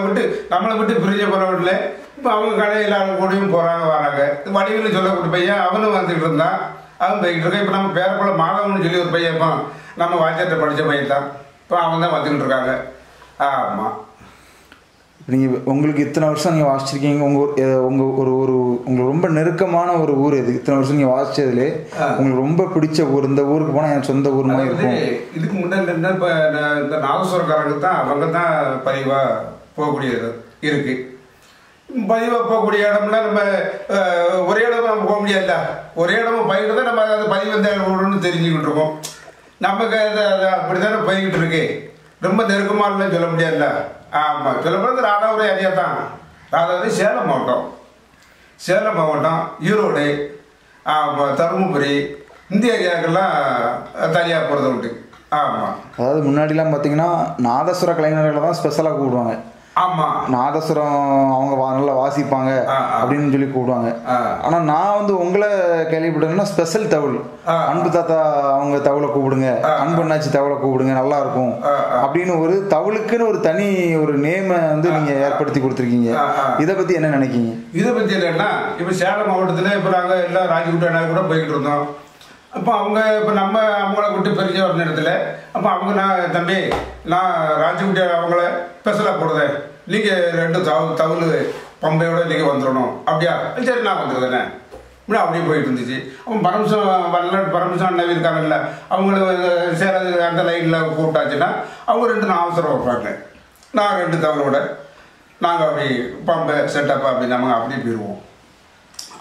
விட்டு பிரிஞ்ச போகிறவங்கள இப்போ அவங்க கடையில் கூடயும் போகிறாங்க வராங்க. வடிவில் சொல்லக்கூடிய பையன் அவனும் வந்துக்கிட்டு இருந்தான், அவன் போய்கிட்டு இருக்கான். இப்போ நம்ம பேரக்குள்ள மாதவன்னு சொல்லி ஒரு பையன் இப்போ நம்ம வாத்தியத்தை படித்த பையன் தான், இப்போ அவன் தான் வந்துக்கிட்டு இருக்காங்க. ஆமாம் நீங்கள் உங்களுக்கு இத்தனை வருஷம் நீங்கள் வாசிச்சிருக்கீங்க, உங்களுக்கு ரொம்ப நெருக்கமான ஒரு ஊர் எது? இத்தனை வருஷம் நீங்கள் வாசிச்சதுலே உங்களுக்கு ரொம்ப பிடிச்ச ஊர், இந்த ஊருக்கு போனால் என் சொந்த ஊர் மாதிரி இருக்கும்? இதுக்கு முன்னாடி இருந்தால் இப்போ இந்த நாகஸ்வரக்காரங்க தான் அவங்க தான் பதிவாக போகக்கூடியது இருக்கு. பதிவாக போகக்கூடிய இடம்லாம் நம்ம ஒரே இடமா நம்ம போக முடியாதுல்ல, ஒரே இடமா போயிட்டு தான் நம்ம அந்த பதிவு எந்த ஊருன்னு தெரிஞ்சுக்கிட்டு இருக்கோம். நமக்கு அது அப்படித்தானே போய்கிட்டு இருக்கு. ரொம்ப நெருக்கமானு சொல்ல முடியாதுல்ல. ஆமாம் சொல்லப்படுறது ராதாபுரம் ஏரியா தான். ராதாபுரம் சேலம் மாவட்டம் ஈரோடு தருமபுரி இந்த ஏரியாக்கெல்லாம் தனியாக போகிறது உண்டு. ஆமாம் அதாவது முன்னாடிலாம் பார்த்தீங்கன்னா நாதஸ்வர கலைஞர்களை தான் ஸ்பெஷலாக கூப்பிடுவாங்க. ஆமாம் நாதஸ்வரம் அவங்க நல்லா வாசிப்பாங்க அப்படின்னு சொல்லி கூப்பிடுவாங்க. ஆனால் நான் வந்து உங்களை கேள்விப்பட்டேன்னா ஸ்பெஷல் தவில் அன்பு தாத்தா அவங்க தவளை கூப்பிடுங்க, அன்பு அண்ணாச்சி தவளை கூப்பிடுங்க நல்லா இருக்கும் அப்படின்னு ஒரு தவளுக்குன்னு ஒரு தனி ஒரு நேமை வந்து நீங்க ஏற்படுத்தி கொடுத்துருக்கீங்க. இதை பத்தி என்ன நினைக்கிங்க? இதை பத்தி என்னன்னா இப்போ சேலம் மாவட்டத்தில் இப்போ நாங்கள் எல்லாம் ராஜகுட்டா கூட போய்கிட்டு இருந்தோம். அப்போ அவங்க இப்போ நம்ம அவங்கள விட்டு பிரிஞ்ச ஒரு நேரத்தில் அப்போ அவங்க நான் தம்பி நான் ராஜகுட்டா அவங்கள ஸ்பெஷலாக போடுறேன், நீங்கள் 2 தவுள் பம்பையோட நீங்கள் வந்துடணும். அப்படியா சரி நான் வந்துடுறேனே இப்படி அப்படியே போயிட்டு இருந்துச்சு. அவங்க பரமசம் அண்ணாவி இருக்காங்கல்ல அவங்கள சேராது அந்த லைனில் கூப்பிட்டாச்சுன்னா அவங்க 2 நான் அவசரம் வைப்பாங்க. நான் 2 தவளோட நாங்கள் அப்படி பம்பை செட்டப் அப்படி நம்ம அப்படியே போயிடுவோம்.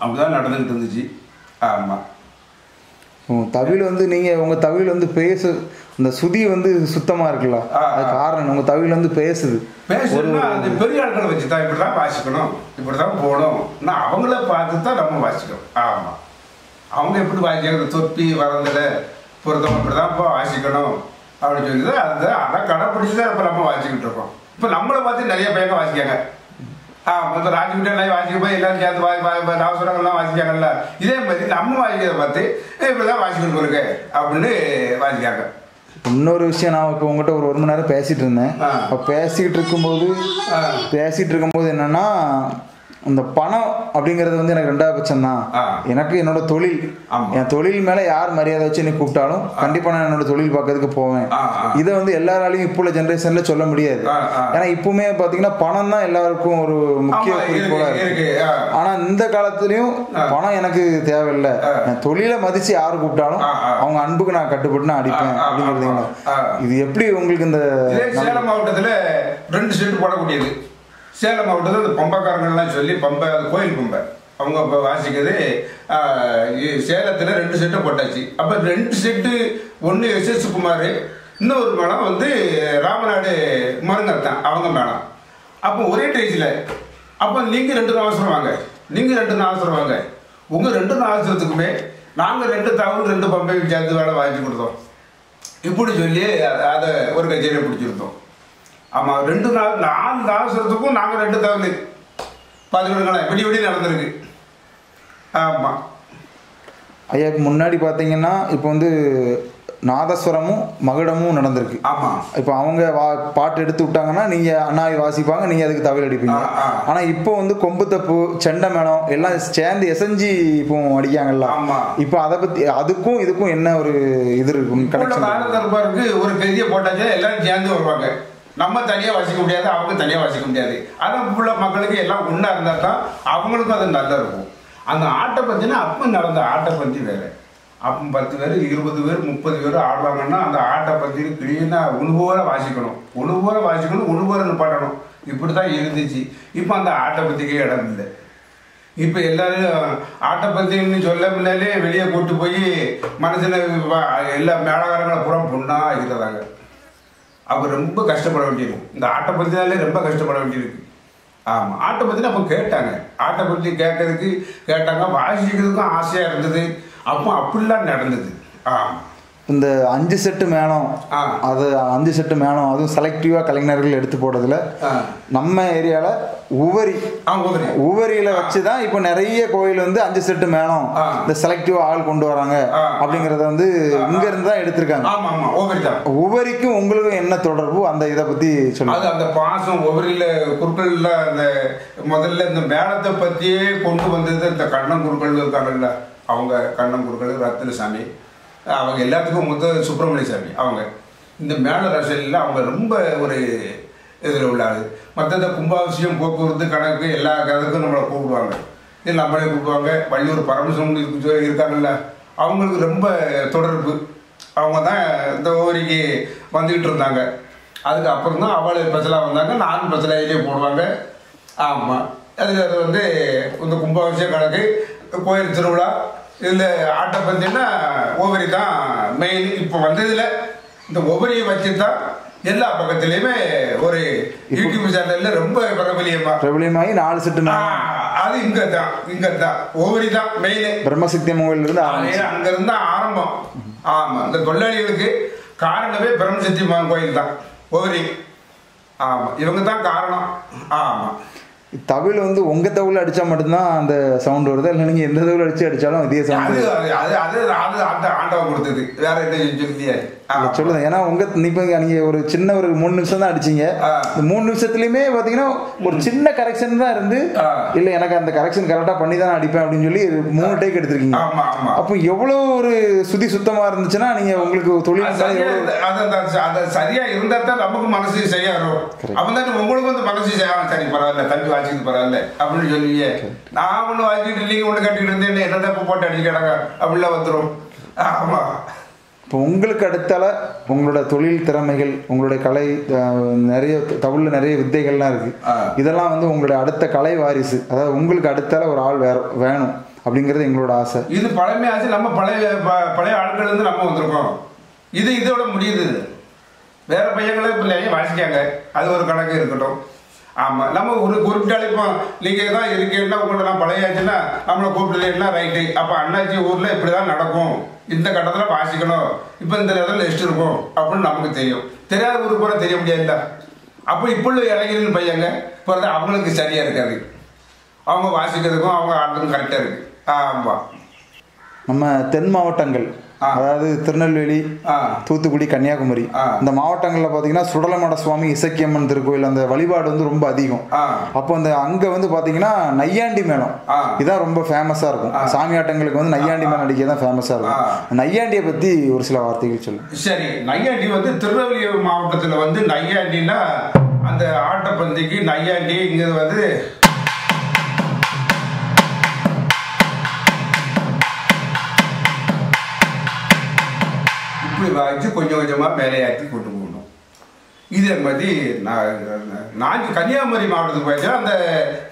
அப்படிதான் நடந்துக்கிட்டு இருந்துச்சு. ஆமாம் தவில் வந்து நீங்கள் உங்கள் தவில் வந்து பேச இந்த சுதி வந்து சுத்தமாக இருக்குல்ல, அது காரணம் உங்கள் தவில் வந்து பேசுதுன்னா அந்த பெரிய ஆட்களை வச்சு தான் இப்படி தான் வாசிக்கணும், இப்படி தான் போகணும். நான் அவங்கள பார்த்து தான் நம்ம வாசிக்கணும். ஆமாம் அவங்க எப்படி வாசிக்கிறாங்க தொப்பி வரந்தில் பொருத்தம் இப்படி தான் இப்போ வாசிக்கணும் அப்படின்னு சொல்லி தான் அதை கடைப்பிடிச்சி தான் இப்போ நம்ம வாசிக்கிட்டு இருக்கோம். இப்போ நம்மளை பார்த்து நிறைய பையங்க வாசிக்காங்க. இப்போ ராஜகுட்டா வாசிக்க போய் எல்லாரும் சேர்த்து நாகசுரங்கள்லாம் வாசிக்காங்கல்ல, இதே மாதிரி நம்ம வாசிக்கிறத பார்த்து இப்படிதான் வாசிக்கணும் இருக்கு அப்படின்னு வாசிக்காங்க. இன்னொரு விஷயம், நான் இப்போ உங்கள்கிட்ட ஒரு 1 மணி நேரம் பேசிட்டு இருந்தேன். இப்போ பேசிட்டு இருக்கும்போது என்னன்னா இந்த பணம் அப்படிங்கிறது வந்து எனக்கு 2வது பட்சம் தான். எனக்கு என்னோட தொழில், என் தொழில் மேல யார் மரியாதை வச்சு என்னை கூப்பிட்டாலும் கண்டிப்பா நான் என்னோட தொழில் பார்க்கறதுக்கு போவேன். இதை வந்து எல்லாராலையும் இப்போ உள்ள ஜென்ரேஷன்ல சொல்ல முடியாது. ஏன்னா இப்பவுமே பாத்தீங்கன்னா பணம் தான் எல்லாருக்கும் ஒரு முக்கிய குறிக்கோளா இருக்கு. ஆனா இந்த காலத்துலயும் பணம் எனக்கு தேவையில்லை, என் தொழிலை மதிச்சு யாரு கூப்பிட்டாலும் அவங்க அன்புக்கு நான் கட்டுப்பட்டு நான் அடிப்பேன் அப்படிங்கிறது. இது எப்படி உங்களுக்கு இந்த சேலம் மாவட்டத்துல 2 செட்டு போடக்கூடியது? சேலம் மாவட்டத்தில் இந்த பம்பக்காரங்கள்லாம் சொல்லி பம்பை அது கோயில் பம்பை அவங்க இப்போ வாசிக்கிறது சேலத்தில் 2 செட்டை போட்டாச்சு. அப்போ 2 செட்டு, ஒன்று எஸ்.எஸ். குமார், இன்னொரு மேளம் வந்து ராமநாடு மருங்கத்தான் அவங்க மேளம். அப்போ ஒரே டேஜில். அப்போ நீங்கள் 2 அவசரம் வாங்க, நீங்கள் 2 அவசரம் வாங்க, உங்கள் 2 அவசரத்துக்குமே நாங்கள் 2 தகவல் 2 பம்பையும் சேர்ந்து வேலை வாங்கி கொடுத்தோம். இப்படி சொல்லி அதை ஒரு கச்சேரியை பிடிச்சிருந்தோம். ஆமாம், 4 அவசரத்துக்கும் நாங்கள் 2 தகவல் பார்த்துக்கிட்டுங்களேன். இப்படி நடந்திருக்கு. ஆமாம் ஐயாவுக்கு முன்னாடி பார்த்தீங்கன்னா இப்போ வந்து நாதஸ்வரமும் மகுடமும் நடந்திருக்கு. ஆமாம். இப்போ அவங்க பாட்டு எடுத்து விட்டாங்கன்னா நீங்கள் அண்ணாவை வாசிப்பாங்க, நீங்கள் அதுக்கு தவில் அடிப்பீங்க. ஆனால் இப்போ வந்து கொம்பு தப்பு, செண்டை மேளம் எல்லாம் சேர்ந்து எசஞ்சி இப்போ அடிக்காங்கல்ல. இப்போ அதை பற்றி அதுக்கும் இதுக்கும் என்ன ஒரு இது இருக்கும்? தர்பாருக்கு ஒரு பெரிய போட்டாச்சா எல்லாரும் சேர்ந்து வருவாங்க. நம்ம தனியாக வாசிக்க முடியாது, அவங்க தனியாக வாசிக்க முடியாது. அதான் உள்ள மக்களுக்கு எல்லாம் ஒன்றா இருந்தால் தான் அவங்களுக்கும் அது நல்லா இருக்கும். அந்த ஆட்டை பற்றினா அப்போ நடந்த ஆட்டை பற்றி வேறு. அப்போ 10 பேர் 20 பேர் 30 பேர் ஆடுவாங்கன்னா அந்த ஆட்டை பற்றி கிளீனாக உணவோர வாசிக்கணும், உணவோர நிப்பாட்டணும். இப்படி தான் இருந்துச்சு. இப்போ அந்த ஆட்டை பற்றிக்கே இடம் இல்லை. இப்போ எல்லாரும் ஆட்டை பற்றின்னு சொல்ல முன்னாலே வெளியே கூட்டு போய் மனசில் எல்லா மேலகாரங்களை பூரா பொண்ணாக இருக்கிறாங்க. அப்போ ரொம்ப கஷ்டப்பட வேண்டியிருக்கு. இந்த ஆட்டை பற்றினாலே ரொம்ப கஷ்டப்பட வேண்டியிருக்கு. ஆமாம், ஆட்டை பற்றி அப்போ கேட்டாங்க. ஆட்டை பற்றி கேட்டாங்க, வாசிக்கிறதுக்கும் ஆசையாக இருந்தது. அப்போ அப்படிலாம் நடந்தது. ஆமாம், இந்த 5 செட்டு மேளம், அது 5 செட்டு மேளம் அதுவும் செலக்டிவாக கலைஞர்கள் எடுத்து போடுறதுல நம்ம ஏரியாவில் உவரியில் வச்சு தான் இப்போ நிறைய கோயில் வந்து 5 செட்டு மேளம் இந்த செலக்டிவாக ஆள் கொண்டு வராங்க அப்படிங்கிறத வந்து இங்கேருந்து தான் எடுத்திருக்காங்க. உவரிக்கும் உங்களுக்கும் என்ன தொடர்பு, அந்த இதை பற்றி சொல்லுங்க. அந்த பாசம் உவரியில் குருக்களில் அந்த முதல்ல இந்த மேளத்தை பற்றியே கொண்டு வந்தது இந்த கண்ணன் குருக்கள் இருக்காங்கல்ல, அவங்க கண்ணன் குருக்கள், ரத்தினசாமி, அவங்க எல்லாத்துக்கும் சுப்பிரமணிய சாமி, அவங்க இந்த மேல ரசலில் அவங்க ரொம்ப ஒரு இதில் உள்ளாரு. மற்ற கும்பாபிஷேகம், போக்குவரத்து, கணக்கு எல்லா கதைக்கும் நம்மளை கூப்பிடுவாங்க. இது நம்மளே கூப்பிடுவாங்க. வள்ளியூர் பரமசிவம் இருக்காங்கல்ல, அவங்களுக்கு ரொம்ப தொடர்பு. அவங்க தான் இந்த ஓரிக்கு வந்துக்கிட்டு இருந்தாங்க. அதுக்கு அப்புறம் தான் அவளை பச்சலாக வந்தாங்க, நானும் பச்சலாயிலே போடுவாங்க. ஆமாம், அதில் அது வந்து இந்த கும்பாபிஷேக கணக்கு, கோயில் திருவிழா, இதில் ஆட்டை பார்த்தீங்கன்னா ஓவரி தான் மெயின். இப்போ வந்ததில் இந்த ஓவரியை வச்சு தான் எல்லா பக்கத்துலேயுமே ஒரு யூடியூப் சேனலில் ரொம்ப பிரபலியமாகி 4 செட்டு அது இங்கே தான் ஓவரி தான் மெயின். பிரம்மசக்தி கோயிலிருந்து அங்கேருந்து ஆரம்பம். ஆமாம், இந்த தொழிலாளிகளுக்கு காரணமே பிரம்மசக்தி கோயில் தான், ஓவரி. ஆமாம், இவங்க தான் காரணம். ஆமாம், தவில் வந்து உங்க தவில் அடிச்சா மட்டும்தான் அந்த சவுண்ட் வருது, இல்லை நீங்க எந்த தவில் அடிச்சாலும் இதே சவுண்ட்? ஆண்டவன் கொடுத்தது, வேற என்ன சொல்லுங்க. ஏன்னா உங்க இப்ப நீங்க ஒரு சின்ன ஒரு 3 நிமிஷம் தான் அடிச்சீங்க. 3 நிமிஷத்துலயுமே பாத்தீங்கன்னா ஒரு சின்ன கரெக்ஷன் தான் இருந்து, இல்ல எனக்கு அந்த கரெக்ஷன் கரெக்டா பண்ணி தான் அடிப்பேன் அப்படின்னு சொல்லி 3 டேக் எடுத்திருக்கீங்க. அப்போ எவ்வளவு ஒரு சுதி சுத்தமா இருந்துச்சுன்னா நீங்க உங்களுக்கு தொழில் சரியா இருந்தா தான் நமக்கு மனசு சரியா இருக்கும். அப்பதான் உங்களுக்கு வந்து மனசு சரி பரவாயில்ல, தம்பி வாசிக்கிட்டு பரவாயில்ல அப்படின்னு சொல்லுவீங்க. நான் ஒண்ணு வாசிக்கிட்டு இல்லைங்க ஒண்ணு கட்டிக்கிட்டு இருந்தேன், என்ன போட்டு அடிச்சுக்கிட்டாங்க அப்படிலாம் வந்துடும். ஆமா, இப்போ உங்களுக்கு அடுத்தால உங்களோட தொழில் திறமைகள், உங்களுடைய கலை, நிறைய தவிர நிறைய வித்தைகள்லாம் இருக்கு. இதெல்லாம் வந்து உங்களுடைய அடுத்த கலை வாரிசு, அதாவது உங்களுக்கு அடுத்தால ஒரு ஆள் வேணும் அப்படிங்கிறது எங்களோட ஆசை. இது பழமையாச்சு. நம்ம பழைய ஆட்கள் இருந்து நம்ம வந்திருக்கோம். இதோட முடியுது. வேற பையங்களே பிள்ளைங்க வாசிக்காங்க, அது ஒரு கணக்கு இருக்கட்டும். ஆமாம், நம்ம ஒரு குறிப்பிட்ட அழைப்போம். நீங்கள் தான் இருக்கீங்கன்னா உங்களெல்லாம் பழையாச்சுன்னா நம்மளை கூப்பிட்டுலேன்னா ரைட்டு. அப்போ அண்ணாச்சி ஊரில் இப்படி தான் நடக்கும், இந்த கட்டத்தில் வாசிக்கணும், இப்போ இந்த நேரத்தில் ரெஸ்ட் இருக்கும் அப்படின்னு நமக்கு தெரியும். தெரியாத ஊருக்கு கூட தெரிய முடியாதுல்ல. அப்போ இப்போ உள்ள இளைஞர்கள் பையங்க இப்போ அவங்களுக்கு சரியாக இருக்காது. அவங்க வாசிக்கிறதுக்கும் அவங்க ஆடுறதுக்கும் கரெக்டாக இருக்குது. ஆமாம், நம்ம தென் மாவட்டங்கள், அதாவது திருநெல்வேலி, தூத்துக்குடி, கன்னியாகுமரி, இந்த மாவட்டங்களில் பார்த்தீங்கன்னா சுடலமட சுவாமி இசக்கியம்மன் திருக்கோயில் அந்த வழிபாடு வந்து ரொம்ப அதிகம். அப்போ அந்த அங்கே வந்து பார்த்தீங்கன்னா நையாண்டி மேளம் இதான் ரொம்ப ஃபேமஸாக இருக்கும். சாமி ஆட்டங்களுக்கு வந்து நையாண்டி மேளம் அடிக்க தான் ஃபேமஸாக இருக்கும். நையாண்டியை பற்றி ஒரு சில வார்த்தைகள் சொல்லுங்கள். சரி, நையாண்டி வந்து திருநெல்வேலி மாவட்டத்தில் வந்து நையாண்டின்னா அந்த ஆட்டப்பந்திக்கு நையாண்டி இங்கே வந்து வாய்ச்சி கொஞ்சம் கொஞ்சமாக மேலையாற்றி கொண்டு போகணும். இதே மாதிரி நான் கன்னியாகுமரி மாவட்டத்துக்கு போயிடுச்சா அந்த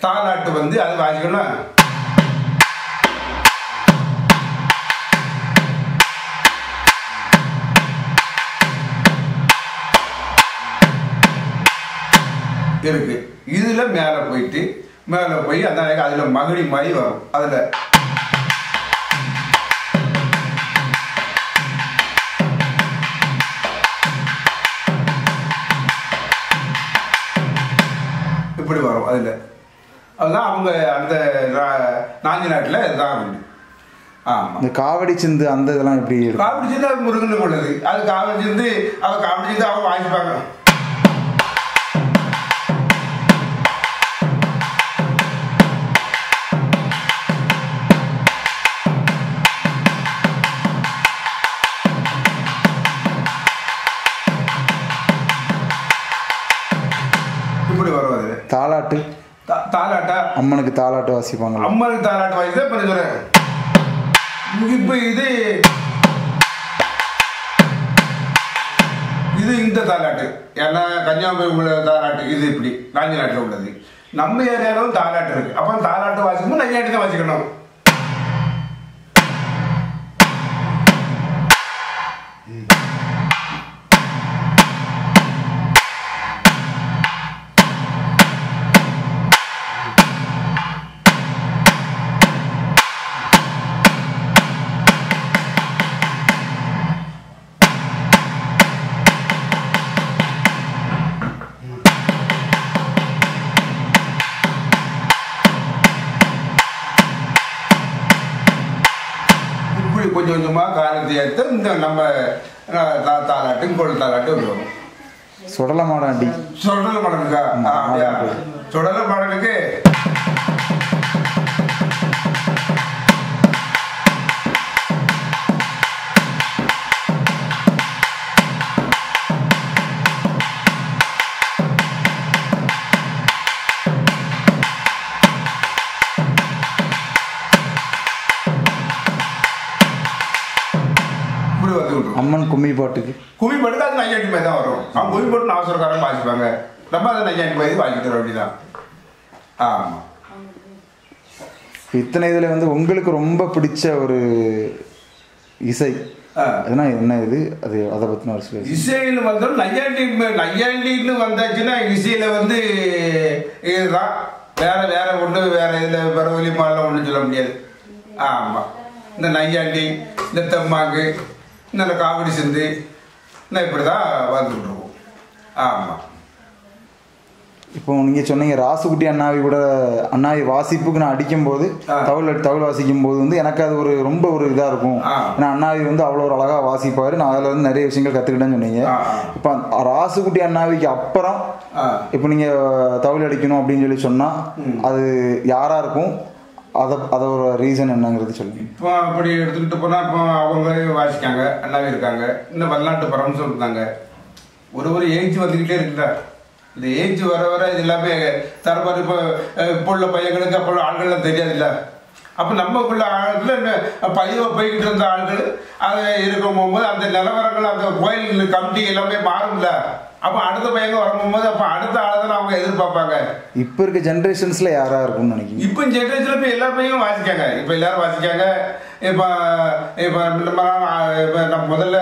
தாலாட்டு வந்து அது வாசிக்கணும். இருக்கு. இதுல மேலே போய் அந்த அதுல மகிழி மாதிரி வரும். அதுல இப்படி வரும். அதுதான் அவங்க அந்த நாஞ்சி நாட்டில் இதுதான் உண்டு. இந்த காவடி சிந்து அந்த இதெல்லாம் எப்படி? காவடி சிந்து அது முருகனுக்கு உள்ளது. அது காவடி சிந்து அவங்க வாங்கிப்பாங்க. இப்படி வரும். அது தாலாட்டா அம்மனுக்கு தாலாட்டு வாசிப்பாங்க. அம்மனுக்கு தாலாட்டு வாசிதான் இப்ப சொல்றேன். இப்ப இது இந்த தாலாட்டு ஏன்னா கன்னியாகுமரி உள்ள தாலாட்டு இது இப்படி நாஞ்சி நாட்டில் உள்ளது. நம்ம ஏரியாலும் தாலாட்டு இருக்கு. அப்ப தாலாட்டு வாசிக்கும்போது நையாண்டி தான் வாசிக்கணும். கொஞ்சம் கொஞ்சமாக காலத்தை எடுத்து இந்த நம்ம தாலாட்டும் கோல் தாலாட்டும் வரும். சுடல மாடாண்டி சுடல மாடனுக்கா? சுடல மாடனுக்கு அம்மன் கும்மி பாட்டுக்கு அது நையாண்டி மாதிரி தான் வரும். அவங்க கும்மி பாட்டு அவசரக்காரங்க வாசிப்பாங்க. நம்ம அதை நையாண்டி மாதிரி வாசிக்கிறோம். அப்படிதான். ஆமாம். இத்தனை இதில் வந்து உங்களுக்கு ரொம்ப பிடிச்ச ஒரு இசை அதுனா என்ன? இது அதை பற்றின ஒரு சில இசைன்னு வந்தாலும் நையாண்டின்னு வந்தாச்சுன்னா இசையில் வந்து இதுதான். வேற ஒன்று வேற இதில் வேற வழி மாடலாம் ஒன்றும் சொல்ல முடியாது. ஆமாம். இந்த நையாண்டி, இந்த தெம்மாங்கு, இந்த காவடி சிந்து இப்படி தான் வந்துட்டு இருக்கோம். ஆமாம். இப்போ நீங்கள் சொன்னீங்க ராசுகுட்டி அண்ணாவி வாசிப்புக்கு நான் அடிக்கும்போது தவுள் வாசிக்கும் போது வந்து எனக்கு அது ரொம்ப ஒரு இதாக இருக்கும். ஏன்னா அண்ணாவி வந்து அவ்வளோ ஒரு அழகாக வாசிப்பார். நான் அதில் வந்து நிறைய விஷயங்கள் கற்றுக்கிட்டேன்னு சொன்னீங்க. இப்போ ராசுகுட்டி அண்ணாவிக்கு அப்புறம் இப்போ நீங்கள் தவுள் அடிக்கணும் அப்படின்னு சொன்னால் அது யாராக இருக்கும்? அதோட ரீசன் என்னங்கிறது சொல்லுங்க. இப்போ அப்படி எடுத்துக்கிட்டு போனால் இப்போ அவங்களே வாசிக்காங்க. அண்ணாவே இருக்காங்க. இன்னும் வெளிநாட்டு பரம்சம் இருந்தாங்க. ஒரு ஏஜ் வந்துக்கிட்டே இருக்குல்ல. இந்த ஏஜ் வர இது எல்லாமே தரப்பாரு. இப்போ உள்ள பையங்களுக்கு அப்போ ஆள்கள்லாம் தெரியாது இல்லை. அப்போ நம்மக்குள்ள ஆட்கள் பதிவாக போய்கிட்டு இருந்த ஆள்கள் அதை இருக்கும் போகும்போது அந்த நிலவரங்கள் அந்த கோயில் கமிட்டி எல்லாமே மாறும்ல. அப்போ அடுத்த பையங்க வரும்போது அப்போ அடுத்த ஆளை தான் அவங்க எதிர்பார்ப்பாங்க. இப்போ இருக்க ஜென்ரேஷன்ஸில் யாராக இருக்கும்னு நினைக்கிறேன். இப்போ ஜென்ரேஷனில் இப்போ எல்லா பையங்களும் வாசிக்காங்க. இப்போ எல்லாரும் வாசிக்காங்க. இப்போ நம்ம முதல்ல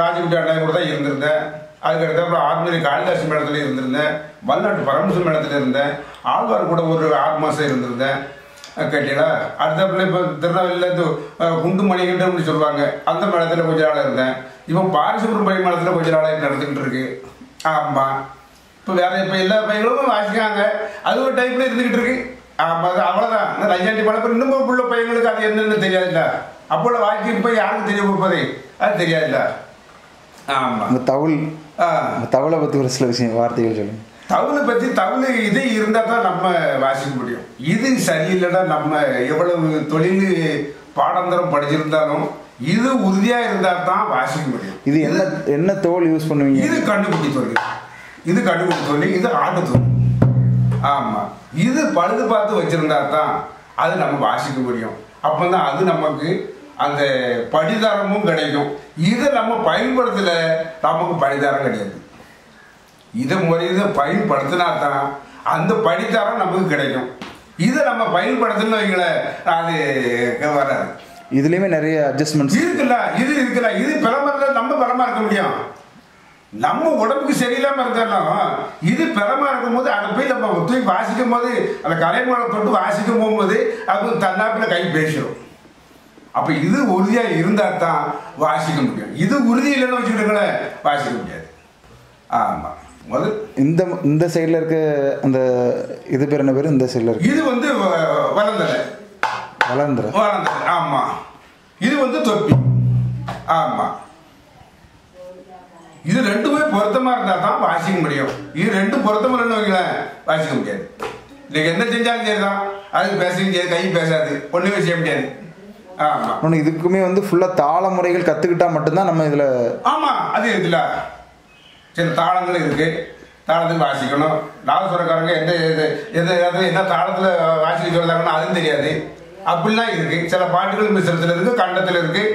ராஜகுட்டி அண்ணா கூட தான் இருந்திருந்தேன். அதுக்கடுத்து அப்புறம் ஆர்மரி காளிதாசி மேடத்துல இருந்திருந்தேன். வல்நாட்டு பரமசு மேடத்துல இருந்தேன். ஆழ்வார் கூட ஒரு 6 மாதம் இருந்திருந்தேன். கேட்டீங்களா? அடுத்தப்பல இப்போ திருநெல்வேலியில் குண்டு மணிகண்டம்னு சொல்லுவாங்க. அந்த மேடத்தில் கொஞ்ச நாள் இருந்தேன். இப்போ பாரிசுப்ரமணிய மேடத்தில் கொஞ்ச நாளாக நடந்துக்கிட்டு இருக்கு. ஆமாம். இப்போ வேற இப்போ எல்லா பையங்களும் வாசிக்காங்க. அது ஒரு டைப்ல இருந்துக்கிட்டு இருக்கு. ஆமாம். அவ்வளோதான். இந்த நையாண்டி பழக்கம் இன்னும் உள்ள பையங்களுக்கு அது என்னன்னு தெரியாதுல்ல. அப்போ வாசிக்கு இப்போ யாருக்கு தெரிய போகுது? அது தெரியாதுல்ல. ஆமாம். இந்த தவுளை பற்றி ஒரு சில விஷயம் வார்த்தைகள் சொல்லுங்க. தவுளை பற்றி இது இருந்தால் தான் நம்ம வாசிக்க முடியும். இது சரியில்லைன்னா நம்ம எவ்வளவு தொழில் பாடந்தரம் படிச்சிருந்தாலும் இது உறுதியாக இருந்தால் தான் வாசிக்க முடியும். இது என்ன தோல் யூஸ் பண்ணுவீங்க? இது கண்டுபிடி தோல், இது ஆட்டு தோல். ஆமாம். இது பழுது பார்த்து வச்சிருந்தா தான் அது நம்ம வாசிக்க முடியும். அப்போ தான் அது நமக்கு அந்த படிதாரமும் கிடைக்கும். இதை நம்ம பயன்படுத்தல நமக்கு படிதாரம் கிடையாது. இதை முறையை பயன்படுத்தினா தான் அந்த படிதாரம் நமக்கு கிடைக்கும். இதை நம்ம பயன்படுத்தணும் வைங்கள அது வராது. இதுலயுமே நிறைய அட்ஜஸ்ட்மெண்ட்ஸ் இருக்குல்ல. இது பலமா நம்ம பலமா இருக்க முடியும். நம்ம உடம்புக்கு சரியில்லாமல் இருந்தாலும் இது பெறமா இருக்கும்போது அதை போய் நம்ம தூக்கி வாசிக்கும் போது அந்த கலைமூலை தொட்டு வாசிக்கும் போகும்போது அது தன்னாப்பில் கை பேசிடும். அப்போ இது உறுதியாக இருந்தால் தான் வாசிக்க முடியும். இது உறுதி இல்லைன்னு வச்சுக்கிட்டுங்களேன் வாசிக்க முடியாது. ஆமாம். முதல் இந்த சைடில் இருக்க அந்த இது பேர் என்ன பேர்? இந்த சைடில் இருக்கு இது வந்து வளர்ந்தலை. ஆமாம். இது வந்து தொப்பி. ஆமாம். இது ரெண்டுமே பொருத்தமாக இருந்தால் தான் வாசிக்க முடியும். இது ரெண்டும் பொருத்தமாக இல்லைன்னு வைங்களேன் வாசிக்க முடியாது. இன்னைக்கு என்ன செஞ்சாலும் சரிதான், அது பேச முடியாது, கை பேசாது, ஒன்றுமே செய்ய முடியாது. ஆமாம். இதுக்குமே வந்து ஃபுல்லாக தாள முறைகள் கற்றுக்கிட்டா மட்டும்தான் நம்ம இதில். ஆமாம், அது இருக்குல்ல, சில தாளங்கள் இருக்கு. தாளத்துக்கு வாசிக்கணும். நாதஸ்வரக்காரங்க என்ன தாளத்தில் வாசிக்க சொல்றாங்கன்னா அதுவும் தெரியாது. அப்படிலாம் இருக்கு. சில பாட்டுகள் மிஸ்ரத்தில் இருக்கு, கண்டத்தில் இருக்கு,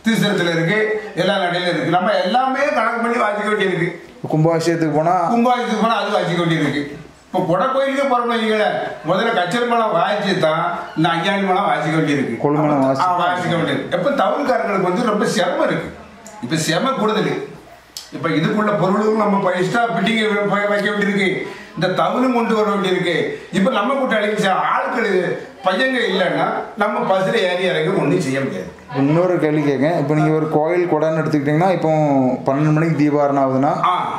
தீசரத்தில் இருக்கு, எல்லா நடையிலும் இருக்கு. நம்ம எல்லாமே கணக்கு பண்ணி வாசிக்க வேண்டியிருக்கு. கும்பாபிஷேகத்துக்கு போனால் அது வாசிக்க வேண்டியிருக்கு. இப்போ கொடை கோயிலுக்கே போறோம்ல, முதல்ல கச்சேரி மேளம் வாசிச்சு தான் இந்த அஞ்சாணி மேளம் வாசிக்க வேண்டியிருக்கு, வாசிக்க வேண்டியது. எப்போ தவுல்காரங்களுக்கு வந்து ரொம்ப சிரமம் இருக்கு. இப்போ சிரமம் கூடுதல். இப்போ இதுக்குள்ள பொருளும் நம்ம எக்ஸ்ட்ரா பிட்டிங் வைக்க வேண்டியிருக்கு. இந்த தவுலும் கொண்டு வர வேண்டியிருக்கு. இப்போ நம்ம கூட்டாளிக்கு ஆட்கள் பையங்க இல்லைன்னா நம்ம பஸ்ஸில் ஏறி இறங்கி ஒன்றும் செய்ய முடியாது. இன்னொரு கேள்வி கேட்கேன். இப்போ நீங்கள் ஒரு கோயில் கொடைன்னு எடுத்துக்கிட்டிங்கன்னா, இப்போ 12 மணிக்கு தீபாரணம் ஆகுதுன்னா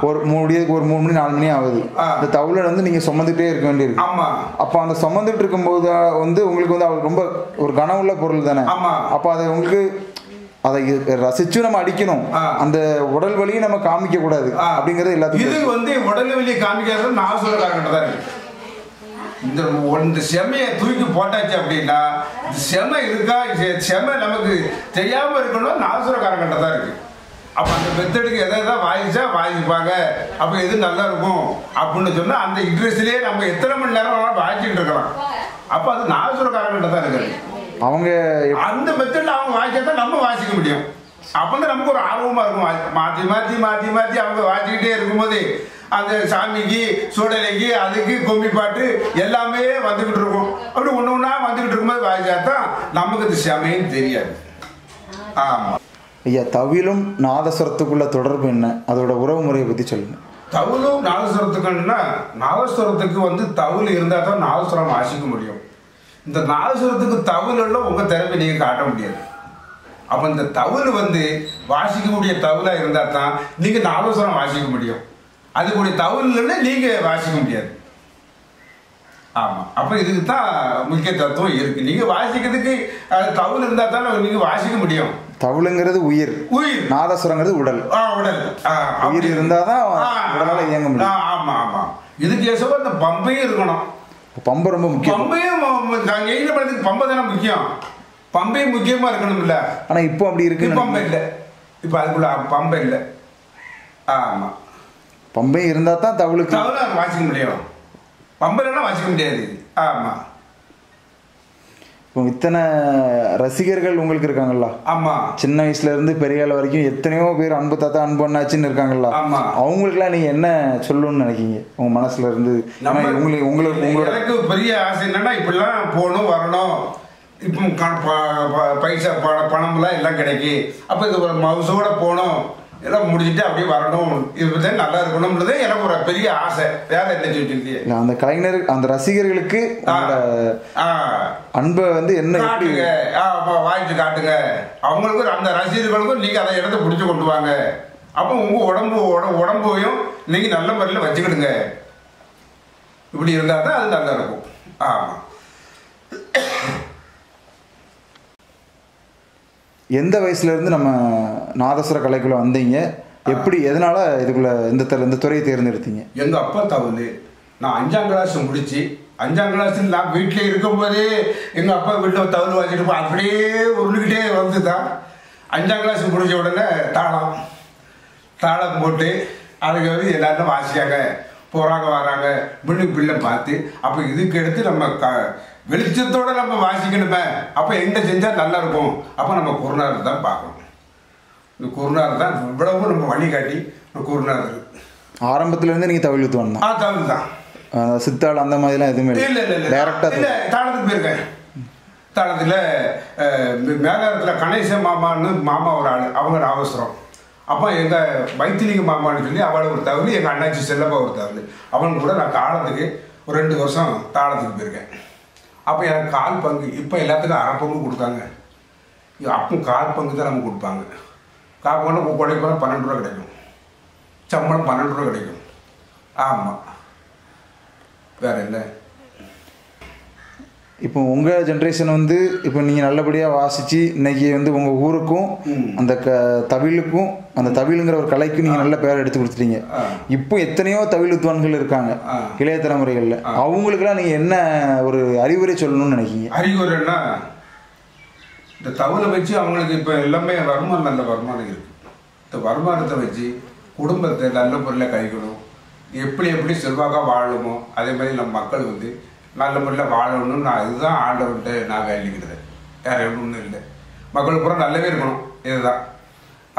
ஒரு 3 மணி 4 மணி ஆகுது. இந்த தவுலை வந்து நீங்கள் சுமந்துகிட்டே இருக்க வேண்டியிருக்கு. அப்போ அந்த சுமந்துட்டு இருக்கும்போது வந்து உங்களுக்கு வந்து ரொம்ப ஒரு கனவுள்ள பொருள் தானே. அப்போ அதை உங்களுக்கு அதை ரசிச்சு நம்ம அடிக்கணும். அந்த உடல் வலியை நம்ம காமிக்க கூடாது அப்படிங்கிறது எல்லாத்துக்கும். இது வந்து உடல் வலியை காமிக்கிறது நாசுரக்காரங்கிட்ட தான் இருக்கு. இந்த செமையை தூக்கி போட்டாச்சு அப்படின்னா செமை இருக்கா, செமை நமக்கு தெரியாம இருக்கணும், நாசுரக்காரங்கிட்ட தான் இருக்கு. அப்ப அந்த மெத்தடுக்கு எதாவது வாசிப்பாங்க. அப்ப எது நல்லா இருக்கும் அப்படின்னு சொன்னா அந்த இன்ட்ரெஸ்ட்லயே நம்ம எத்தனை மணி நேரம் வாசிச்சுட்டு இருக்கலாம். அப்ப அது நாசுரக்காரங்கிட்ட தான் இருக்கு. அவங்க அந்த மெத்தட்ல அவங்க வாசிச்சா நம்ம வாசிக்க முடியும். அப்பதான் நமக்கு ஒரு ஆர்வமா இருக்கும். மாத்தி மாத்தி மாத்தி மாத்தி அவங்க வாசிக்கிட்டே இருக்கும்போது அந்த சாமிக்கு சூடலைக்கு அதுக்கு கொம்பி பாட்டு எல்லாமே வந்துகிட்டு இருக்கும். அப்படி ஒண்ணு ஒண்ணா வந்துகிட்டு இருக்கும்போது வாசிச்சாதான் நமக்கு இது சமையும் தெரியாது. ஆமா ஐயா, தவிலும் நாதஸ்வரத்துக்குள்ள தொடர்பு என்ன, அதோட உறவு முறையை பத்தி சொல்லுங்க. தவிலும் நாதஸ்வரத்துக்குன்னா, நாதஸ்வரத்துக்கு வந்து தவில் இருந்தா தான் நாதஸ்வரம் வாசிக்க முடியும். இந்த நாதஸ்வரத்துக்கு தவிலுள்ள உங்க திறமை நீங்க காட்ட முடியாது. அப்ப இந்த தவில் வந்து வாசிக்கக்கூடிய தவிலா இருந்தா தான் நீங்க நாதஸ்வரம் வாசிக்க முடியும். அதுக்குடைய தவில் இல்லைன்னா நீங்க வாசிக்க முடியாது. ஆமா, அப்ப இதுக்கு தான் முக்கிய தத்துவம் இருக்கு. நீங்க வாசிக்கிறதுக்கு தவில் இருந்தா தான் நீங்க வாசிக்க முடியும். தவுளுங்கிறது உயிர், நாதஸ்வரங்கிறது உடல். உயிர் இருந்தாதான் உடலால இயங்க முடியும். ஆமா ஆமா. இதுக்கு ஏசவா இந்த பம்பையும் இருக்கணும். பம்பை ரொம்ப முக்கியம். பம்பையும் பம்பை தானே முக்கியம். பம்பையும் முக்கியமா இருக்கணும் இல்ல. ஆனா இப்போ அப்படி இருக்கு. பம்பை இல்லை. இப்ப அதுக்குள்ள பம்பை இல்லை. ஆமா, பம்பை இருந்தா தான் தவுளுக்கு வாசிக்க முடியும். பம்பைலாம் வாசிக்க முடியாது. ஆமா. இப்போ இத்தனை ரசிகர்கள் உங்களுக்கு இருக்காங்கல்ல. ஆமா. சின்ன வயசுல இருந்து பெரிய ஆள் வரைக்கும் எத்தனையோ பேர் அன்பு தாத்தா அன்பு அண்ணாச்சின்னு இருக்காங்கல்ல. அவங்களுக்குலாம் நீங்க என்ன சொல்லணும்னு நினைக்கீங்க உங்க மனசுல இருந்து? உங்களுக்கு எனக்கு பெரிய ஆசை என்னன்னா இப்படிலாம் போகணும் வரணும். இப்போ பைசா பணம்லாம் எல்லாம் கிடைக்கி. அப்போ இது ஒரு மவுசோட போகணும், எல்லாம் முடிச்சுட்டு அப்படியே வரணும், இது நல்லா இருக்கணும்ன்றது எனக்கு ஒரு பெரிய ஆசை. வேற என்ன சொல்லிட்டு அந்த கலைஞர் அந்த ரசிகர்களுக்கு அன்பை வந்து என்ன காட்டுங்க, வாய்ச்சி காட்டுங்க. அவங்களுக்கும் அந்த ரசிகர்களுக்கும் நீங்க அதை இடத்த பிடிச்சி கொண்டு வாங்க. அப்போ உங்க உடம்பையும் நீங்க நல்ல முறையில் வச்சுக்கிடுங்க. இப்படி இருந்தா தான் அது நல்லா இருக்கும். ஆமா. எந்த வயசுல இருந்து நம்ம நாதஸ்வர கலைக்குள்ள வந்தீங்க? எப்படி, எதனால இதுக்குள்ள இந்த துறையை தேர்ந்தெடுத்தீங்க? எங்க அப்பா தவில் நான் 5ஆம் கிளாஸ் முடிச்சு 5ஆம் கிளாஸில் நான் வீட்டில் இருக்கும்போதே எங்கள் அப்பா வீட்டில் தவில் வாசிட்டு அப்படியே உருண்டுக்கிட்டே வந்து தான் 5ஆம் கிளாஸ் முடிஞ்ச உடனே தாளம் போட்டு அதுக்கு வந்து எல்லாரும் வாசிக்காங்க, போகிறாங்க வராங்க, பிள்ளை பார்த்து அப்போ இதுக்கு எடுத்து நம்ம வெளிச்சத்தோட நம்ம வாசிக்கணுமே. அப்போ எங்கே செஞ்சால் நல்லா இருக்கும். அப்போ நம்ம குருநாதர் தான் பார்க்கணும். இந்த குருநாதர் தான் இவ்வளவு நம்ம வழிகாட்டி. குருநாதர் ஆரம்பத்துலேருந்து நீங்கள் தவில் வித்துவாங்க? தவில் தான். சித்தாள் அந்த மாதிரிலாம் எதுவுமே இல்லை இல்லை இல்லை. டேரக்டாக இல்லை, தாளத்துக்கு போயிருக்கேன். தாளத்தில் மேலாரத்தில் கணேச மாமான்னு மாமா ஒரு ஆள், அவங்க நாதஸ்வரம். அப்போ எங்கள் வைத்திலிங்க மாமான்னு சொல்லி அவளை ஒரு தகவல், எங்கள் அண்ணாச்சி செல்லப்பா ஒரு தகவல், அவன் கூட நான் தாளத்துக்கு ஒரு 2 வருஷம் தாளத்துக்கு போயிருக்கேன். அப்போ எனக்கு கால் பங்கு, இப்போ எல்லாத்துக்கும் அரை பங்கு கொடுத்தாங்க. அப்போ கால் பங்கு தான் நமக்கு கொடுப்பாங்க. கால் பங்கு கொடைக்கு போனால் 12 ரூபா கிடைக்கும், சம்பளம் 12 ரூபா கிடைக்கும். ஆமாம், வேற இல்லை. இப்போ உங்கள் ஜென்ரேஷன் வந்து இப்போ நீங்கள் நல்லபடியாக வாசித்து இன்னைக்கு வந்து உங்கள் ஊருக்கும் அந்த தவிழுக்கும் அந்த தவிழுங்கிற ஒரு கலைக்கும் நீங்கள் நல்ல பேர் எடுத்து கொடுத்துட்டீங்க. இப்போ எத்தனையோ தவில் வித்வான்கள் இருக்காங்க இளைய தலைமுறைகளில், அவங்களுக்குலாம் நீங்கள் என்ன ஒரு அறிவுரை சொல்லணும்னு நினைக்கிங்க? அறிவுரைன்னா இந்த தவிலை வச்சு அவங்களுக்கு இப்போ எல்லாமே வருமானம், நல்ல வருமானம் இருக்குது. இந்த வருமானத்தை வச்சு குடும்பத்தை நல்ல பொருளில் கழிக்கணும். எப்படி செல்வாக்காக வாழணுமோ அதே மாதிரி நம்ம மக்கள் வந்து நல்ல முறையில் வாழணும்னு நான் இதுதான் ஆண்டவன்ட்டு நான் வேண்டிக்கிறேன். வேறு ஒன்றும் இல்லை. மக்களுக்கு பூரா நல்லவே இருக்கணும், இதுதான்.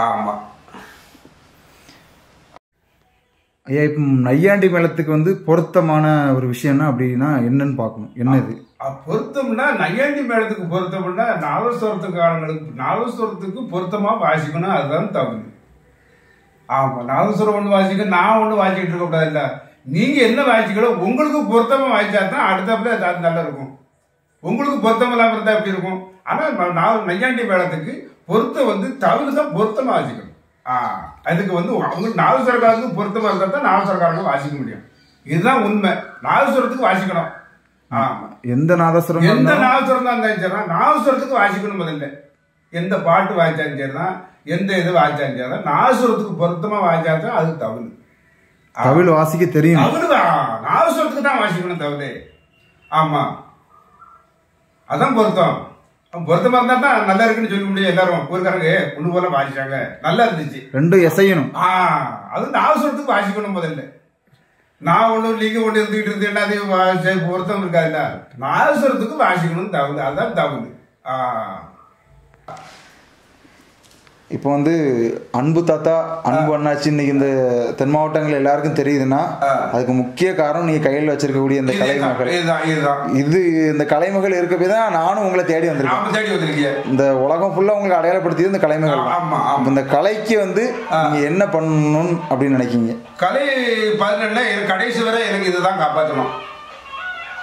ஆமாம் ஐயா, இப்போ நையாண்டி மேளத்துக்கு வந்து பொருத்தமான ஒரு விஷயம்னா அப்படின்னா என்னன்னு பார்க்கணும். என்னது பொருத்தம்னா? நையாண்டி மேளத்துக்கு பொருத்தம்னா நாதஸ்வரத்துக்கு பொருத்தமாக வாசிக்கணும், அதுதான் தகுதி. ஆமாம், நாதஸ்வரம் ஒன்று வாசிக்க, நான் ஒன்று வாசிக்கிட்டு இருக்கக்கூடாது. இல்லை, நீங்கள் என்ன வாசிக்கணும் உங்களுக்கு பொருத்தமாக வாசிச்சா தான் அடுத்தப்பல அது நல்லா இருக்கும். உங்களுக்கு பொருத்தம் இல்லாமல் இருந்தால் எப்படி இருக்கும்? ஆனால் நையாண்டி மேளத்துக்கு பொருத்தம் வந்து தவிர தான் பொருத்தமாக வாசிக்கணும். அதுக்கு வந்து அவங்களுக்கு நாதஸ்வரக்காரருக்கு பொருத்தமாக இருந்தால் தான் நாதஸ்வரக்காரங்க வாசிக்க முடியும். இதுதான் உண்மை. நாதஸ்வரத்துக்கு வாசிக்கணும். ஆமாம், எந்த நாதஸ்வரம் தான் இருந்தாலும் சரிதான் நாதஸ்வரத்துக்கு வாசிக்கணும். முதல்ல எந்த பாட்டு வாசிச்சாலும் சரிதான், எந்த இது வாசிச்சாலும் சரிதான், நாதஸ்வரத்துக்கு பொருத்தமாக வாசிச்சாதான் அது தவிர. தவில் வாசிக்க தெரியும், நாதஸ்வரத்துக்கு தான் வாசிக்கணும் தவிர. ஆமா, அதான் பொருத்தம். பொருத்தமா இருந்தா தான் நல்லா இருக்குன்னு சொல்ல முடியும். எல்லாரும் ஊருக்காரங்க ஒண்ணு போல வாசிச்சாங்க, நல்லா இருந்துச்சு, ரெண்டும் எசையணும். அது நாதஸ்வரத்துக்கு வாசிக்கணும். முதல்ல நான் ஒண்ணு நீங்க ஒண்ணு இருந்துகிட்டு இருந்து பொருத்தம் இருக்காதுல்ல, நாதஸ்வரத்துக்கு வாசிக்கணும் தகுது, அதான் தகுது. இப்போ வந்து அன்பு தாத்தா அன்பு அண்ணாச்சி இன்னைக்கு இந்த தென் மாவட்டங்கள் எல்லாருக்கும் தெரியுதுன்னா அதுக்கு முக்கிய காரணம் நீங்க கையில் வச்சிருக்கக்கூடிய இந்த கலைமகள். இது இந்த கலைமகள் இருக்கப்பே தான் நானும் உங்களை தேடி வந்திருக்கேன். இந்த உலகம் ஃபுல்லா உங்களுக்கு அடையாளப்படுத்தியது இந்த கலைமகள். இந்த கலைக்கு வந்து நீங்க என்ன பண்ணணும் அப்படின்னு நினைக்கீங்க? கலை பதினெட்டுல கடைசி வரை எனக்கு இதுதான் காப்பாற்றணும்,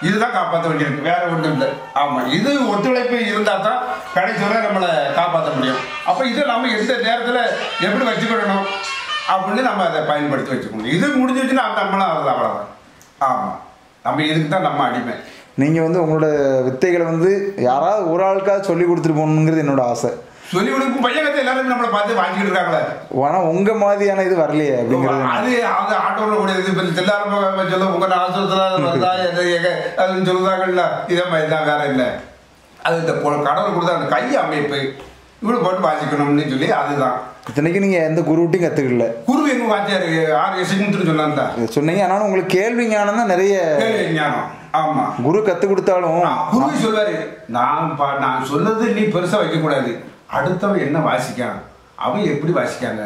இதுதான் காப்பாற்ற வேண்டியிருக்கு, வேற ஒன்றும் இல்லை. ஆமா, இது ஒத்துழைப்பு இருந்தா தான் கடைசி வரை நம்மளை காப்பாற்ற முடியும். அப்ப இதை நம்ம எந்த நேரத்தில் எப்படி வச்சுக்கிடணும் அப்படின்னு நம்ம அதை பயன்படுத்தி வச்சுக்கணும். இது முடிஞ்சிச்சுன்னா நம்மளும் அது அவ்வளவுதான். ஆமா, நம்ம இதுக்கு தான் நம்ம அடிமை. நீங்க வந்து உங்களோட வித்தைகளை வந்து யாராவது ஒரு ஆளுக்காவது சொல்லி கொடுத்துட்டு போகணுங்கிறது என்னோட ஆசை. சொல்லி கொடுக்கும் பையன் எல்லாரும் நம்மளை பார்த்து வாங்கிட்டு இருக்காங்களே, ஆனா உங்க மாதிரியான இது வரலையே அப்படிங்கிறது. அது அந்த ஆட்டோவில் கூட இது எல்லாரும் சொல்ல உங்க நாசத்துல சொல்லுதாங்கல்ல, இதே மாதிரி தான், வேற இல்லை. அது இந்த கடவுள் கொடுத்த அந்த கை அமைப்பு இவ்வளவு போட்டு வாசிக்கணும்னு சொல்லி அதுதான். இத்தனைக்கு நீங்க எந்த குருவிட்டையும் கத்துக்கல. குரு எங்க வாத்தியாரு R.S. சொன்னாங்க சொன்னீங்க. ஆனாலும் உங்களுக்கு கேள்வி ஞானம் தான் நிறைய. கேள்வி ஞானம். ஆமா, குரு கத்து கொடுத்தாலும் குரு சொல்வாரு, நான் சொன்னது நீ பெருசா வைக்க கூடாது, அடுத்தவன் என்ன வாசிக்கான், அவன் எப்படி வாசிக்காங்க,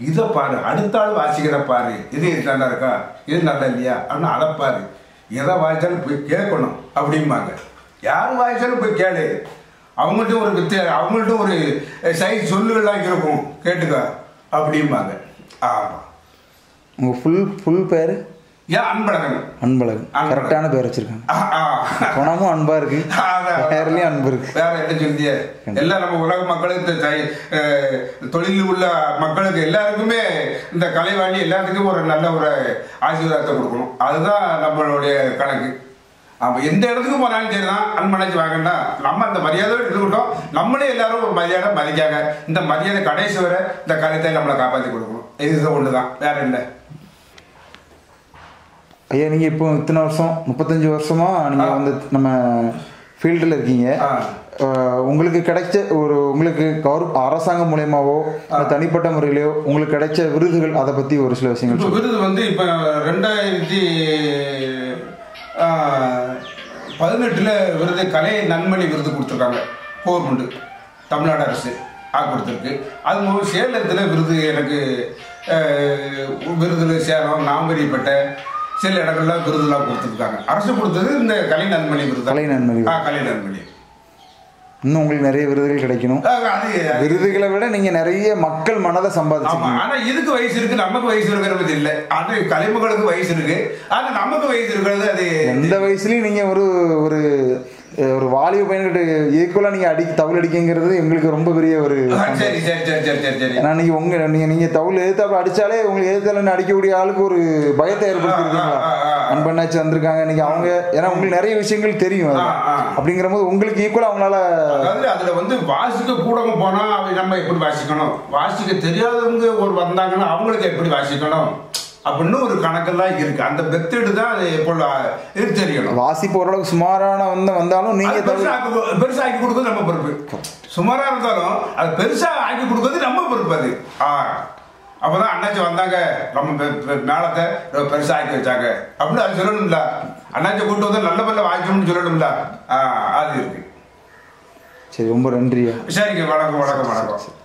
இதை பாரு, அடுத்த ஆள் வாசிக்கிற பாரு, இது நல்லா இருக்கா, இது நல்லா இல்லையா அப்படின்னு அதை பாரு, எதை வாசிச்சாலும் போய் கேட்கணும் அப்படிம்பாங்க. யார் வாசிச்சாலும் போய் கேளு, அவங்கள்ட்ட ஒரு அவங்கள்ட்ட ஒரு சைஸ் சொல்லுகள்லாம் இருக்கும், கேட்டுக்க அப்படிம்பாங்க. ஆமா, உங்க ஃபுல் பேரு? ஏன் அன்பழகன். அன்பழகன் கரெக்டான பேர் வச்சிருக்காங்க. குணமும் அன்பா இருக்கு, பேர்லயும் அன்பு இருக்கு. வேற என்ன சொல்லிய எல்லாம் நம்ம உலக மக்களுக்கு, தொழில் உள்ள மக்களுக்கு எல்லாருக்குமே இந்த கலைவாணி எல்லாத்துக்கும் ஒரு நல்ல ஒரு ஆசீர்வாதத்தை கொடுக்கணும், அதுதான் நம்மளுடைய கணக்கு. அப்ப எந்த இடத்துக்கு போனாலும் சரிதான், அன்பனைச்சு வாங்கன்னா நம்ம அந்த மரியாதையோடு இருக்கட்டும், நம்மளே எல்லாரும் ஒரு மரியாதை மதிக்காங்க. இந்த மரியாதை கடைசி வரை இந்த கலைத்தை நம்மளை காப்பாற்றி கொடுக்கணும், இதுதான் ஒண்ணுதான், வேற இல்லை. ஐயா, நீங்கள் இப்போ இத்தனை வருஷம் 35 வருஷமா நீங்கள் வந்து நம்ம ஃபீல்டில் இருக்கீங்க. உங்களுக்கு கிடைச்ச உங்களுக்கு அரசாங்கம் மூலயமாவோ தனிப்பட்ட முறையிலையோ உங்களுக்கு கிடைச்ச விருதுகள், அதை பற்றி ஒரு சில விஷயங்கள். விருது வந்து இப்போ 2018 விருது கலை நன்மணி விருது கொடுத்துருக்காங்க, கவர்மெண்ட் தமிழ்நாடு அரசு கொடுத்துருக்கு. அது மூலம் சேலத்தில் விருது எனக்கு விருதுல சேலம் நாம்பரிப்பட்ட சில இடங்கள்ல விருதுலாம் கொடுத்துருக்காங்க. அரசு கொடுத்தது இந்த கலை நன்மணி விருது. கலை நன்மணி. கலை நன்மணி. இன்னும் உங்களுக்கு நிறைய விருதுகள் கிடைக்கணும். விருதுகளை விட நீங்க நிறைய மக்கள் மனதை சம்பாதிச்சிருக்கீங்க. ஆனா இதுக்கு வயசு இருக்கு, நமக்கு வயசு இருக்கிறது இல்ல. ஆனா கலைமகளுக்கு வயசு இருக்கு, ஆனா நமக்கு வயசு இருக்கிறது. அது எந்த வயசுலயும் நீங்க ஒரு ஒரு ஒரு வாலிப பையன்கிட்ட ஈக்குவலா நீங்க தவுள் அடிக்கிறது எங்களுக்கு ரொம்ப பெரிய ஒரு. சரி சரி சரி சரி சரி சரி. ஏன்னா நீங்க தவுள் எதிர்த்தாப்புல அடிச்சாலே உங்களுக்கு எதிர்த்தால அடிக்கக்கூடிய ஆளுக்கு ஒரு பயத்தை ஏற்படுத்திருக்கீங்களா? அன்பண்ணாச்சு வந்திருக்காங்க இன்னைக்கு அவங்க, ஏன்னா உங்களுக்கு நிறைய விஷயங்கள் தெரியும். அப்படிங்கிற போது உங்களுக்கு ஈக்குவலா அவங்களால அதுல வந்து வாசிக்க கூடவும் போனா நம்ம எப்படி வாசிக்கணும், வாசிக்க தெரியாதவங்க ஒரு வந்தாங்கன்னா அவங்களுக்கு எப்படி வாசிக்கணும் அப்படின்னு ஒரு கணக்கெல்லாம் இருக்கு. அந்த மெத்தடு தான் எப்போ தெரியணும். வாசிப்பு ஓரளவுக்கு சுமாரான வந்தாலும் நீங்க பெருசா ஆக்கி கொடுக்குறது நம்ம பொறுப்பு. சுமாரா இருந்தாலும் அது பெருசா ஆக்கி கொடுக்குறது நம்ம பொறுப்பு. அது அப்பதான் அண்ணாச்சி வந்தாங்க, நம்ம மேலத்தை பெருசா ஆக்கி வச்சாங்க அப்படின்னு அது சொல்லணும்ல. அண்ணாச்சி கூட்டு வந்து நல்ல பல்ல வாய்க்கணும்னு சொல்லணும்ல. அது இருக்கு. சரி, ரொம்ப நன்றியா. சரிங்க, வணக்கம் வணக்கம் வணக்கம்.